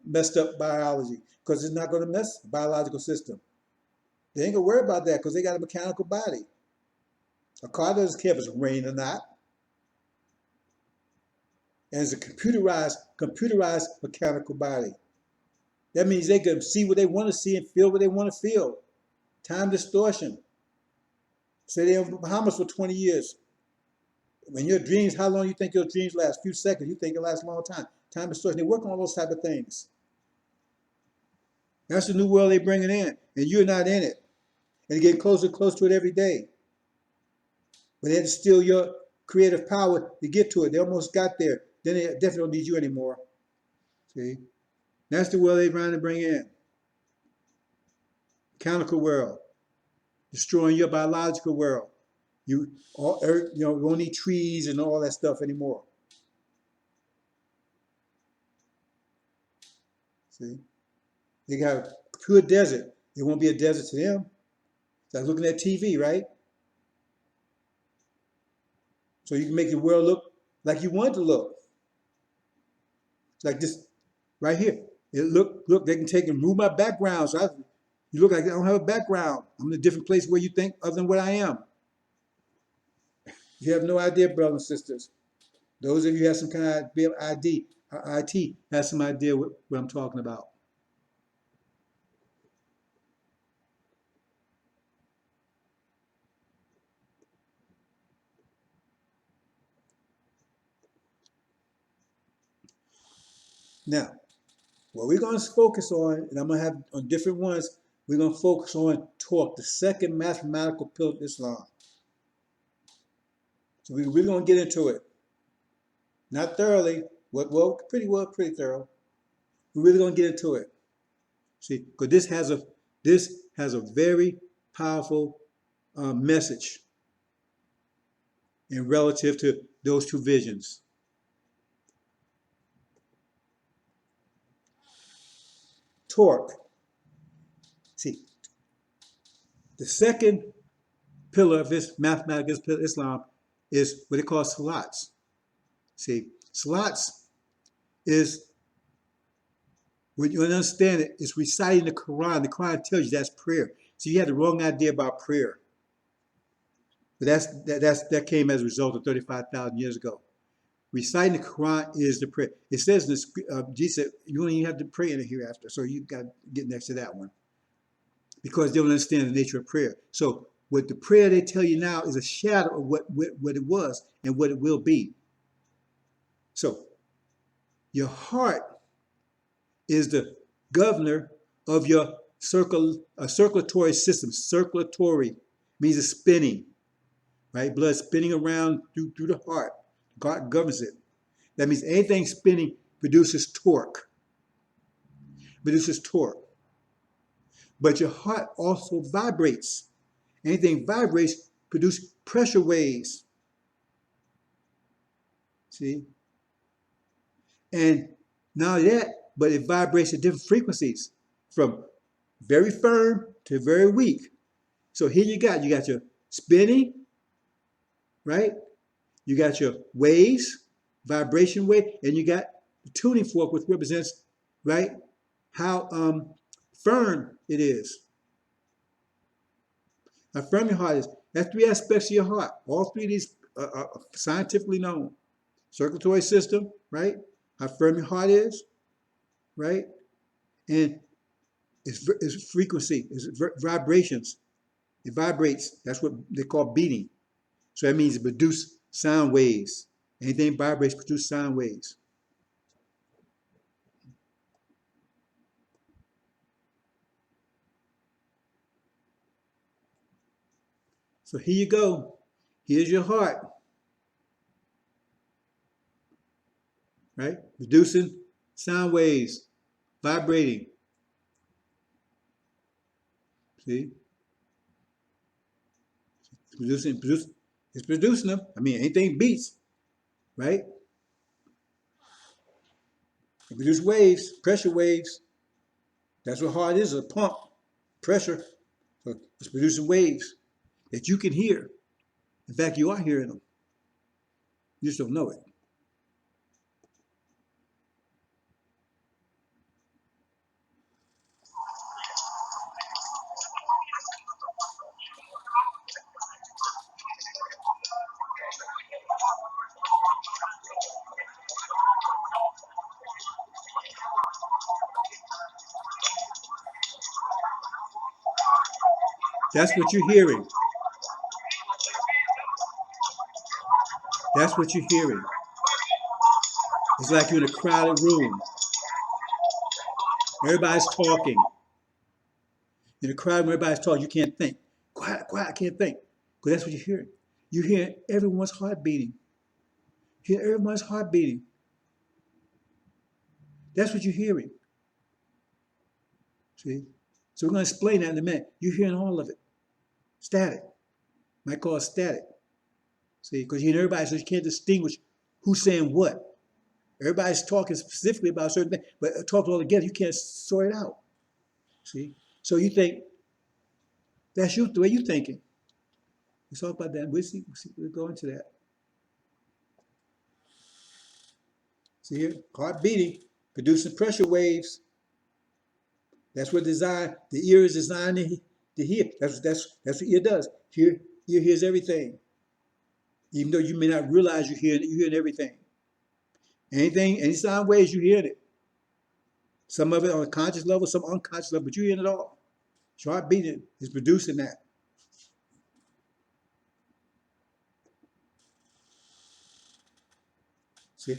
messed up biology, because it's not going to mess the biological system. They ain't going to worry about that because they got a mechanical body. A car doesn't care if it's raining or not. And it's a computerized mechanical body. That means they can see what they want to see and feel what they want to feel. Time distortion. Say they're in Bahamas for 20 years. When your dreams, how long you think your dreams last? A few seconds. You think it lasts a long time. Time distortion. They work on all those type of things. That's the new world they're bringing in. And you're not in it. And you get closer and closer to it every day. But they have to steal your creative power to get to it. They almost got there. Then they definitely don't need you anymore. See? That's the world they're trying to bring in. Mechanical world. Destroying your biological world. You don't need trees and all that stuff anymore. See? They got a pure desert. It won't be a desert to them. It's like looking at TV, right? So you can make your world look like you want it to look. It's like this right here. Look, they can take and remove my background. So you look like I don't have a background. I'm in a different place where you think other than what I am. You have no idea, brothers and sisters. Those of you who have some kind of ID, or IT, have some idea what I'm talking about. Now, what we're going to focus on, and I'm going to have on different ones, we're going to focus on talk, the second mathematical pillar of Islam. So we're really going to get into it. Not thoroughly, pretty thorough. We're really going to get into it. See, because this has a very powerful message in relative to those two visions. Torque. See, the second pillar of this mathematical Islam is what they call salats. See, salats is, when you understand it, it's reciting the Quran. The Quran tells you that's prayer. So you had the wrong idea about prayer. But that came as a result of 35,000 years ago. Reciting the Quran is the prayer. It says in the Jesus said, you don't even have to pray in the hereafter. So you got to get next to that one, because they don't understand the nature of prayer. So what the prayer they tell you now is a shadow of what it was and what it will be. So your heart is the governor of your circulatory system. Circulatory means it's spinning, right? Blood spinning around through the heart. God governs it. That means anything spinning produces torque. Produces torque. But your heart also vibrates. Anything vibrates produces pressure waves. See? And not that, but it vibrates at different frequencies, from very firm to very weak. So here you got your spinning, right? You got your waves, vibration wave, and you got the tuning fork, which represents, right, how firm it is. How firm your heart is. That's three aspects of your heart. All three of these are scientifically known. Circulatory system, right? How firm your heart is, right? And it's frequency, it's vibrations. It vibrates. That's what they call beating. So that means it produces sound waves. Anything vibrates produces sound waves. So here you go. Here's your heart, right? Producing sound waves, vibrating. See? It's producing them. I mean, anything beats, right? It produces waves, pressure waves. That's what heart is, a pump, pressure. So it's producing waves that you can hear. In fact, you are hearing them. You just don't know it. That's what you're hearing. That's what you're hearing. It's like you're in a crowded room. Everybody's talking. In a crowd where everybody's talking, you can't think. Quiet, quiet, I can't think. Because that's what you're hearing. You're hearing everyone's heart beating. You hear everyone's heart beating. That's what you're hearing. See? So we're going to explain that in a minute. You're hearing all of it. Static. Might call it static. See? Because you're hearing everybody, so you can't distinguish who's saying what. Everybody's talking specifically about a certain thing, but talking all together, you can't sort it out. See? So you think, that's the way you're thinking. Let's talk about that. We'll go into that. See here? Heart beating, producing pressure waves. That's what the ear is designed to hear. That's what ear does. Ear hears everything. Even though you may not realize you're hearing everything. Anything, any sound waves, you're hearing it. Some of it on a conscious level, some unconscious level, but you're hearing it all. Your heart beating is producing that. See?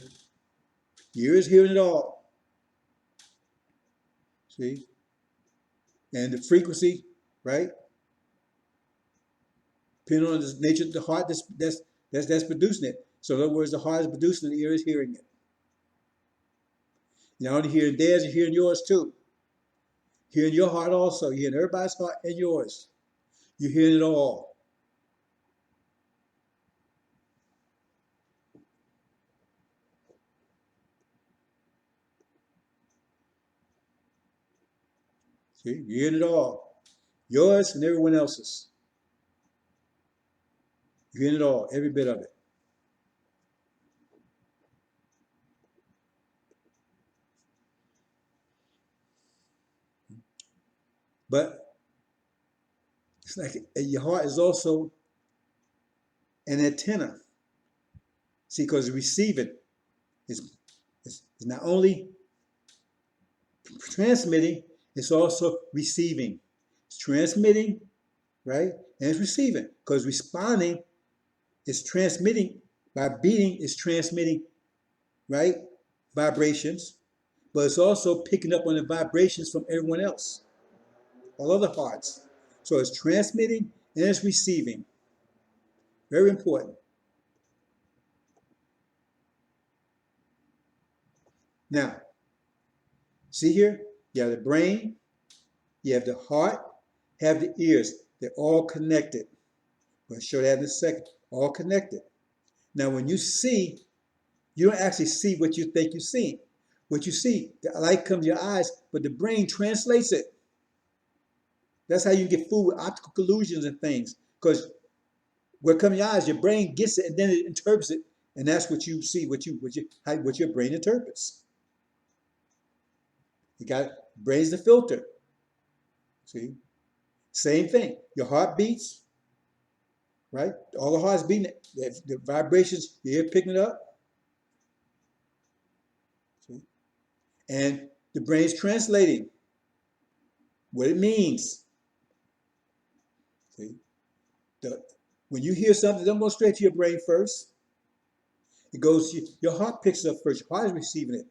Your ear is hearing it all. See? And the frequency, right? Depending on the nature of the heart that's producing it. So in other words, the heart is producing it, the ear is hearing it. You're not only hearing theirs, you're hearing yours too. Hearing your heart also. You're hearing everybody's heart and yours. You're hearing it all. See, you're hearing it all. Yours and everyone else's. You're hearing it all, every bit of it. But it's like your heart is also an antenna. See, because receiving is not only transmitting, it's also receiving. It's transmitting, right? And it's receiving. Because responding is transmitting, by beating is transmitting, right? Vibrations. But it's also picking up on the vibrations from everyone else, all other hearts. So it's transmitting and it's receiving. Very important. Now, see here, you have the brain, you have the heart, have the ears. They're all connected. We'll show that in a second. All connected. Now, when you see, you don't actually see what you think you see. What you see, the light comes to your eyes, but the brain translates it. That's how you get fooled with optical illusions and things. Because what comes to your eyes, your brain gets it and then it interprets it, and that's what you see, what your brain interprets. You got brain's the filter. See? Same thing. Your heart beats, right? All the heart's beating, the vibrations, you're picking it up. See? And the brain's translating what it means. See? When you hear something, it don't go straight to your brain first. It goes to your heart, picks it up first. Your heart is receiving it.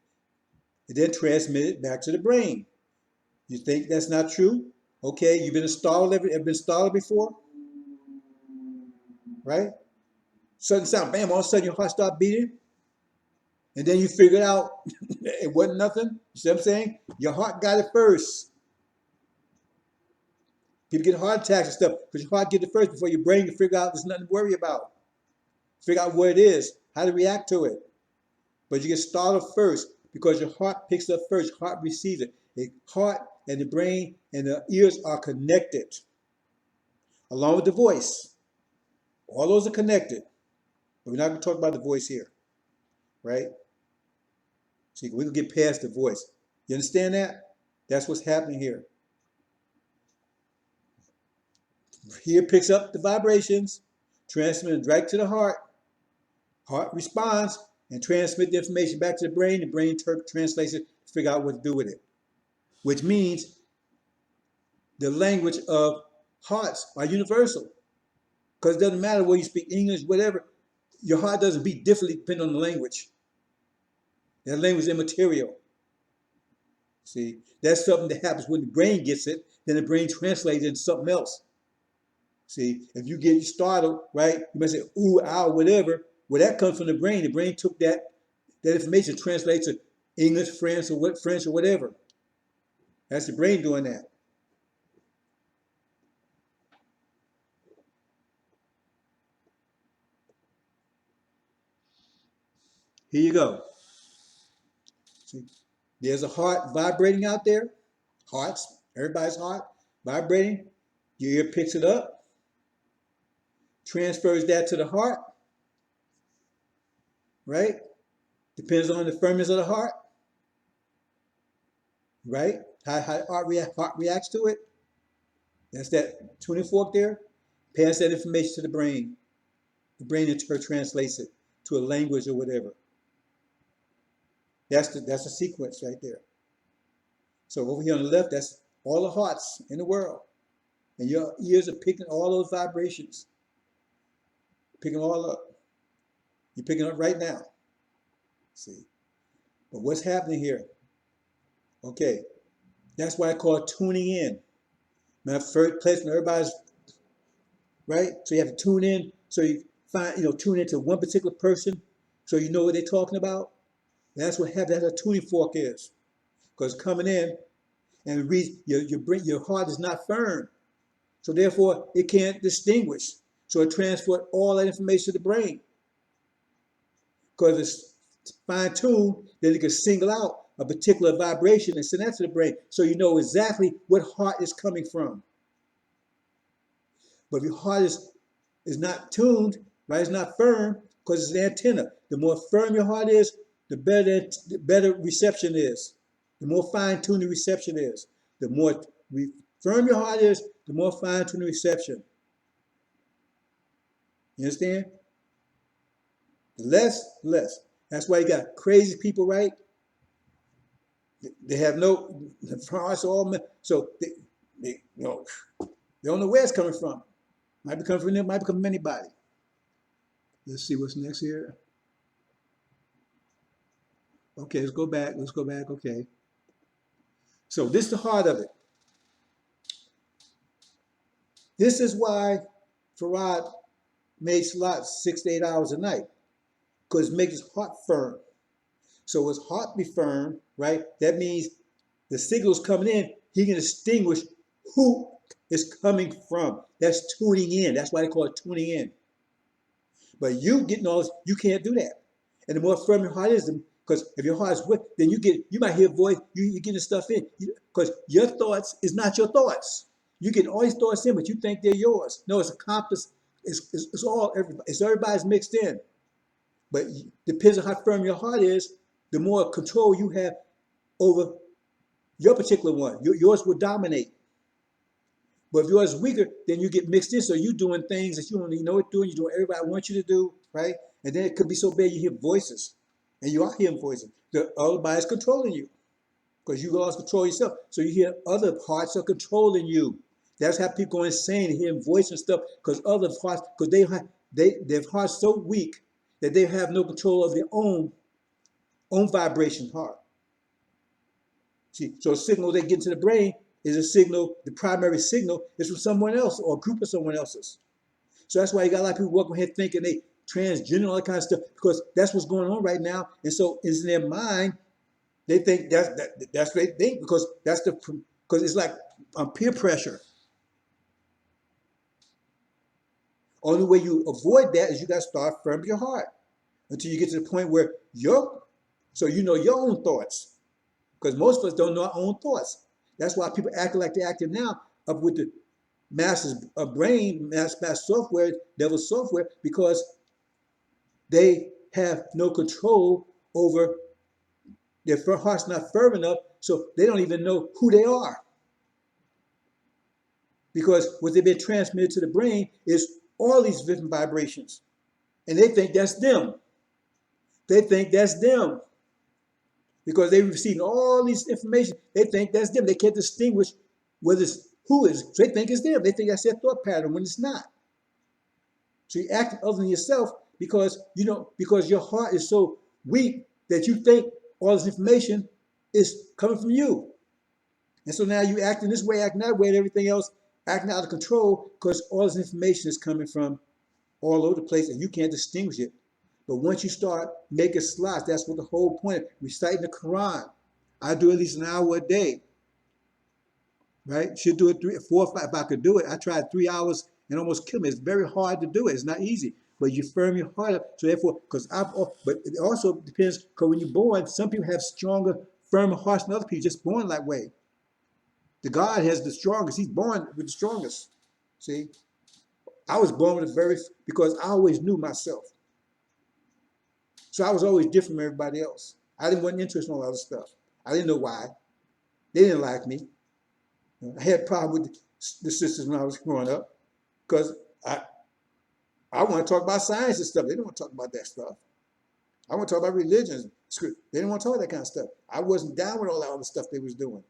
It then transmits it back to the brain. You think that's not true? Okay, you've been startled. Ever been startled before? Right? Sudden sound, bam! All of a sudden your heart starts beating, and then you figure out it wasn't nothing. You see what I'm saying? Your heart got it first. People get heart attacks and stuff because your heart gets it first before your brain can figure out there's nothing to worry about. Figure out what it is, how to react to it. But you get startled first because your heart picks up first. Your heart receives it. The heart and the brain and the ears are connected, along with the voice. All those are connected. But we're not going to talk about the voice here, right? See, we can get past the voice. You understand that? That's what's happening here. Here picks up the vibrations, transmits right to the heart. Heart responds and transmits the information back to the brain. The brain translates it, figure out what to do with it. Which means the language of hearts are universal. Because it doesn't matter whether you speak English, whatever. Your heart doesn't beat differently depending on the language. That language is immaterial. See, that's something that happens when the brain gets it, then the brain translates it into something else. See, if you get startled, right, you might say, ooh, ow, whatever. Well, that comes from the brain. The brain took that information, translates to English, French, or whatever. That's the brain doing that. Here you go. See, there's a heart vibrating out there. Hearts, everybody's heart vibrating. Your ear picks it up, transfers that to the heart, right? Depends on the firmness of the heart, right? How the heart reacts to it. That's that tuning fork there. Pass that information to the brain. The brain translates it to a language or whatever. That's a sequence right there. So over here on the left, that's all the hearts in the world. And your ears are picking all those vibrations. Picking them all up. You're picking up right now. See? But what's happening here? Okay. That's why I call it tuning in. My first place when everybody's, right? So you have to tune in. So you find, tune into one particular person so you know what they're talking about. And that's what happens. That's what a tuning fork is. Because coming in, And the reason your heart is not firm. So therefore, it can't distinguish. So it transfers all that information to the brain. Because it's fine-tuned, then it can single out a particular vibration and send that to the brain. So you know exactly what heart is coming from. But if your heart is not tuned, right, it's not firm, because it's an antenna. The more firm your heart is, the better reception is. The more fine-tuned the reception is. The more firm your heart is, the more fine-tuned the reception. You understand? The less. That's why you got crazy people, right? They have no hearts all, so they don't know where it's coming from. Might be coming from them, might be coming from anybody. Let's see what's next here. Okay, let's go back. Okay. So this is the heart of it. This is why Farad made Salat 6 to 8 hours a night, because it makes his heart firm. So his heart be firm, right? That means the signals coming in, he can distinguish who is coming from. That's tuning in. That's why they call it tuning in. But you getting all this, you can't do that. And the more firm your heart is, because if your heart is weak, then you might hear a voice, you're getting stuff in. Because your thoughts is not your thoughts. You get all these thoughts in, but you think they're yours. No, it's a compass. It's all everybody. It's everybody's mixed in. But it depends on how firm your heart is, the more control you have over your particular one. Yours will dominate. But if yours is weaker, then you get mixed in. So you're doing things that you don't even know what you're doing. You're doing what everybody wants you to do, right? And then it could be so bad you hear voices. And you are hearing voices. The other body's controlling you. Because you lost control yourself. So you hear other parts are controlling you. That's how people go insane, hearing voices and stuff, because other parts, because their heart's so weak that they have no control of their own vibration heart. See, so a signal they get into the brain is a signal, the primary signal is from someone else or a group of someone else's. So that's why you got a lot of people walking ahead thinking they transgender, all that kind of stuff, because that's what's going on right now. And so it's in their mind, they think that's what they think, because it's like peer pressure. Only way you avoid that is you got to start firm your heart until you get to the point where so you know your own thoughts. Because most of us don't know our own thoughts. That's why people act like they're acting now up with the masses of brain, mass software, devil software, because they have no control over their heart's not firm enough, so they don't even know who they are. Because what they've been transmitted to the brain is all these different vibrations. And they think that's them. They think that's them. Because they've received all these information, they think that's them. They can't distinguish whether it's who is. So they think it's them. They think that's their thought pattern when it's not. So you act other than yourself because your heart is so weak that you think all this information is coming from you. And so now you acting this way, acting that way, and everything else acting out of control because all this information is coming from all over the place and you can't distinguish it. But once you start making slots, that's what the whole point of reciting the Quran. I do at least an hour a day, right? Should do it 3, 4, 5. If I could do it, I tried 3 hours and almost killed me. It's very hard to do it. It's not easy, but you firm your heart up. So therefore, but it also depends because when you're born, some people have stronger, firmer hearts than other people. Just born that way. The God has the strongest. He's born with the strongest. See, I was born with because I always knew myself. So I was always different from everybody else. I didn't want interest in all other stuff. I didn't know why. They didn't like me. I had a problem with the sisters when I was growing up because I want to talk about science and stuff. They didn't want to talk about that stuff. I want to talk about religions. They didn't want to talk about that kind of stuff. I wasn't down with all that other stuff they was doing.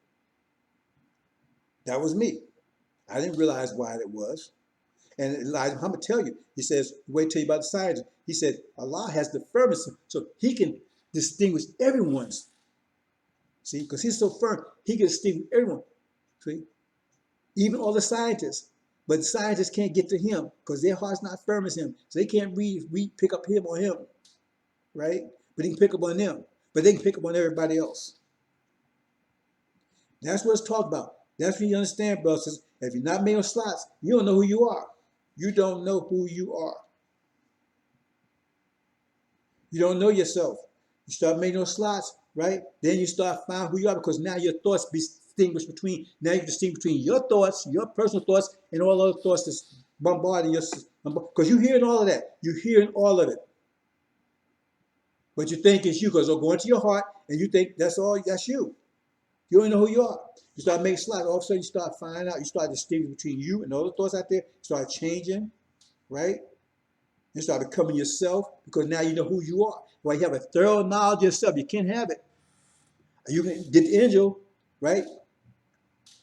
That was me. I didn't realize why it was. And Elijah Muhammad tell you, he says, wait till you about the science. He said, Allah has the firmness, so he can distinguish everyone's. See, because he's so firm, he can distinguish everyone. See, even all the scientists. But the scientists can't get to him because their heart's not firm as him. So they can't pick up him or him, right? But he can pick up on them. But they can pick up on everybody else. That's what it's talked about. That's what you understand, brothers. If you're not made of slots, you don't know who you are. You don't know who you are. You don't know yourself. You start making those slots, right? Then you start finding who you are because now your thoughts distinguish between, now you distinguish between your thoughts, your personal thoughts, and all other thoughts that's bombarding your, because you're hearing all of that. You're hearing all of it. But you think it's you because it'll go into your heart and you think that's all, that's you. You don't know who you are. You start making slots. All of a sudden you start finding out, you start distinguishing between you and all the thoughts out there, start changing, right? You start becoming yourself because now you know who you are. Well, you have a thorough knowledge of yourself. You can't have it. You can get the angel, right?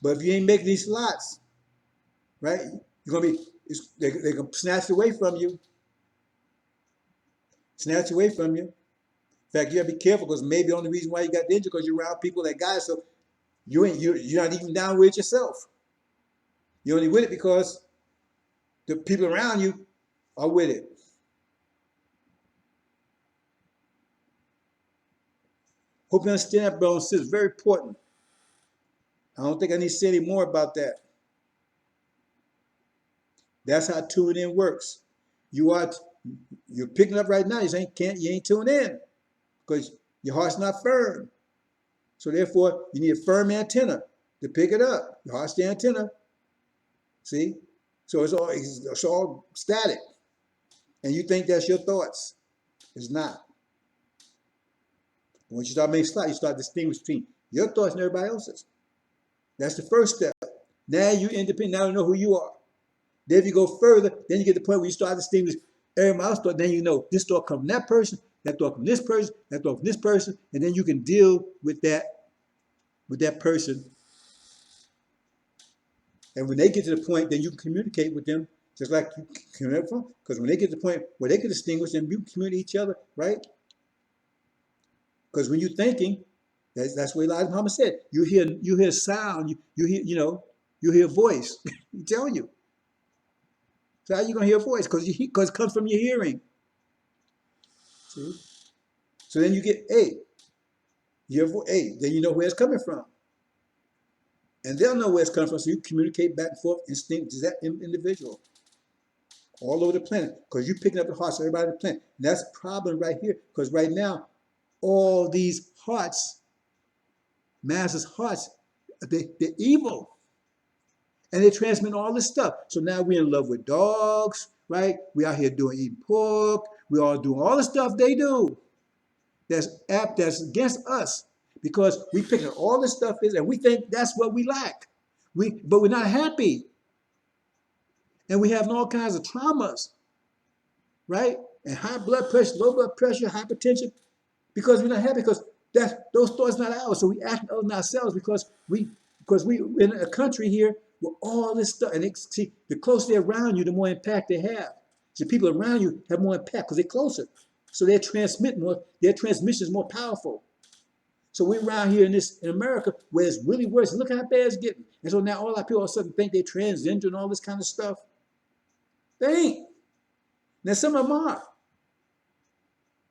But if you ain't making these slots, right, you're gonna be they're gonna snatch it away from you. Snatch away from you. In fact, you gotta be careful because maybe the only reason why you got the angel because you're around people that got it. So you're not even down with it yourself. You're only with it because the people around you are with it. Hope you understand that, bro and sis. Very important. I don't think I need to say any more about that. That's how tuning in works. You're picking up right now. You ain't tuned in because your heart's not firm. So therefore, you need a firm antenna to pick it up. Your heart's the antenna. See? So it's all static. And you think that's your thoughts. It's not. Once you start making slots, you start distinguishing between your thoughts and everybody else's. That's the first step. Now you're independent. Now you know who you are. Then if you go further, then you get to the point where you start distinguishing everybody else's thought. Then you know this thought comes from that person, that thought from this person, that thought from this person, and then you can deal with that person. And when they get to the point, then you can communicate with them just like you communicate from. Because when they get to the point where they can distinguish, then you communicate each other, right? Because when you're thinking, that's what Elijah Muhammad said. You hear sound, you hear voice. He tell you. So how you gonna hear a voice? Because it comes from your hearing. See? So then you get then you know where it's coming from. And they'll know where it's coming from, so you communicate back and forth instinct to that individual. All over the planet. Because you're picking up the hearts of everybody on the planet. And that's a problem right here. Because right now, all these hearts, masses' hearts, they're evil. And they transmit all this stuff. So now we're in love with dogs, right? We out here eating pork. We all doing all the stuff they do. That's against us. Because we pick up all this stuff and we think that's what we lack. But we're not happy. And we have all kinds of traumas, right? And high blood pressure, low blood pressure, hypertension, because we're not happy because those thoughts not ours. So we act on ourselves because we in a country here with all this stuff. And see, the closer they're around you, the more impact they have. So people around you have more impact because they're closer. So they transmit more. Their transmission is more powerful. So we're around here in America where it's really worse. Look how bad it's getting. And so now all our people all of a sudden think they're transgender and all this kind of stuff. They ain't. Now some of them are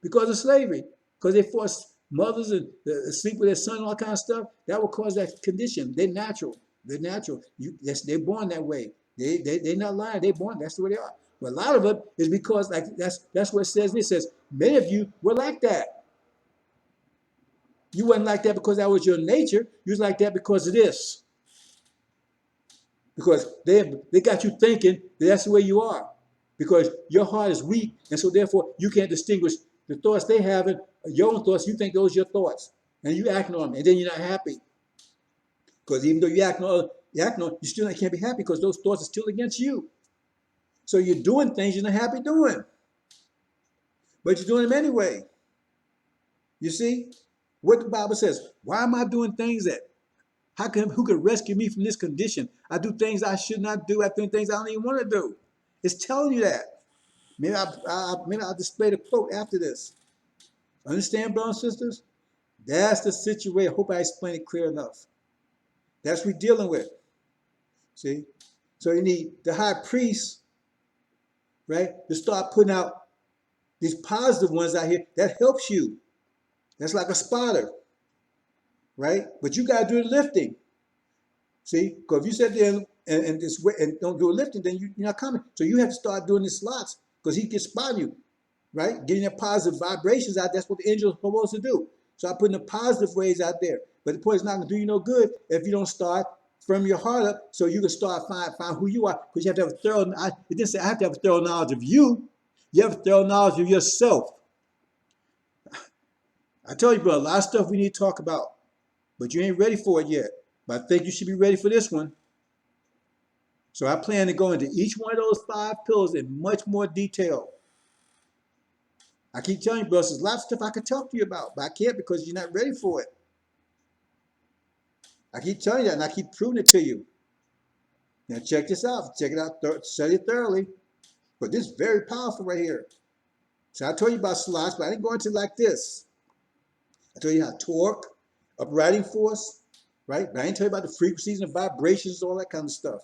because of slavery, because they forced mothers to sleep with their son and all kind of stuff. That will cause that condition. They're natural. They're natural. They're born that way. They're not lying. They're born. That's the way they are. But a lot of it is because that's what it says. It says many of you were like that. You wasn't like that because that was your nature. You was like that because of this. Because they got you thinking that's the way you are. Because your heart is weak, and so therefore you can't distinguish the thoughts they have and your own thoughts. You think those are your thoughts, and you act on them, and then you're not happy. Because even though you act on them, you still can't be happy because those thoughts are still against you. So you're doing things you're not happy doing, but you're doing them anyway. You see what the Bible says? Why am I doing things that? Who could rescue me from this condition? I do things I should not do. I do things I don't even want to do. It's telling you that. Maybe I'll display the quote after this. Understand, brothers and sisters? That's the situation. I hope I explained it clear enough. That's what we're dealing with. See? So you need the high priest, right, to start putting out these positive ones out here. That helps you. That's like a spotter, right? But you got to do the lifting. See, because if you sit there and just wait and don't do a lifting, then you're not coming. So you have to start doing the slots because he can spot you, right? Getting your positive vibrations out. That's what the angel is supposed to do. So I'm putting the positive ways out there. But the point is not going to do you no good if you don't start from your heart up, so you can start find who you are. Because you have to have a thorough. It didn't say I have to have a thorough knowledge of you. You have a thorough knowledge of yourself. I tell you, bro, a lot of stuff we need to talk about, but you ain't ready for it yet. But I think you should be ready for this one. So I plan to go into each one of those 5 pillars in much more detail. I keep telling you, bro, there's a lot of stuff I could talk to you about, but I can't because you're not ready for it. I keep telling you that, and I keep proving it to you. Now check this out. Check it out. Study it thoroughly. But this is very powerful right here. So I told you about slots, but I didn't go into it like this. I told you how torque, uprighting force, right? But I didn't tell you about the frequencies and vibrations, all that kind of stuff.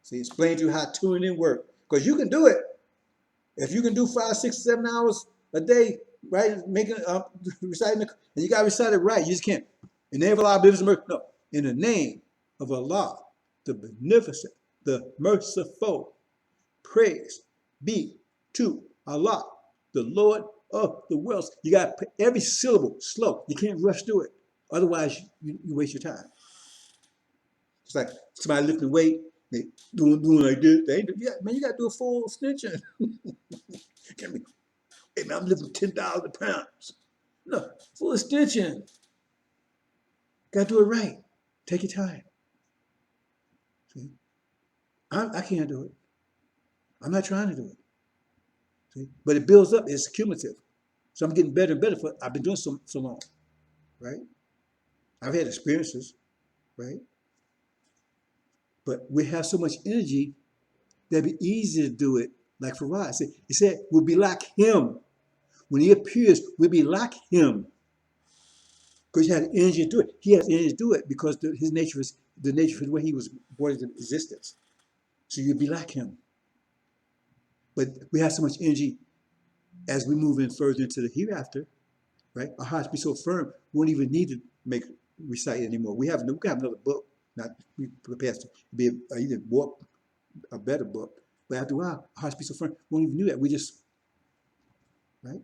See, explain to you how tuning in work. Because you can do it. If you can do 5, 6, 7 hours a day, right, making reciting and you got to recite it right. You just can't. In the name of Allah, no. In the name of Allah, the beneficent, the merciful, praise be to Allah, the Lord of the worlds. You got to put every syllable slow. You can't rush through it. Otherwise, you waste your time. It's like somebody lifting weight, they doing like this. They ain't, yeah, man, you got to do a full extension. Hey, man, I'm lifting 10,000 pounds. No, full extension. Got to do it right. Take your time. See? I can't do it. I'm not trying to do it. See? But it builds up. It's cumulative. So I'm getting better and better. I've been doing so long, right? I've had experiences, right? But we have so much energy that it'd be easy to do it like Farad said. He said, we'll be like him. When he appears, we'll be like him. Because he had energy to do it. He has energy to do it because his nature is the nature of the way he was brought into existence. So you'd be like him. But we have so much energy as we move in further into the hereafter, right? Our hearts be so firm, we won't even need to recite anymore. We have another book. Not we prepared to be either more a better book. But after a while, our hearts be so firm, we won't even do that. We just, right?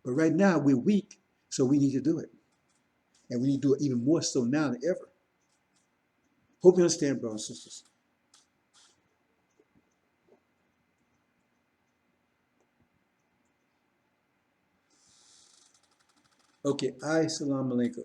But right now we're weak, so we need to do it. And we need to do it even more so now than ever. Hope you understand, brothers and sisters. Okay, assalamu alaikum.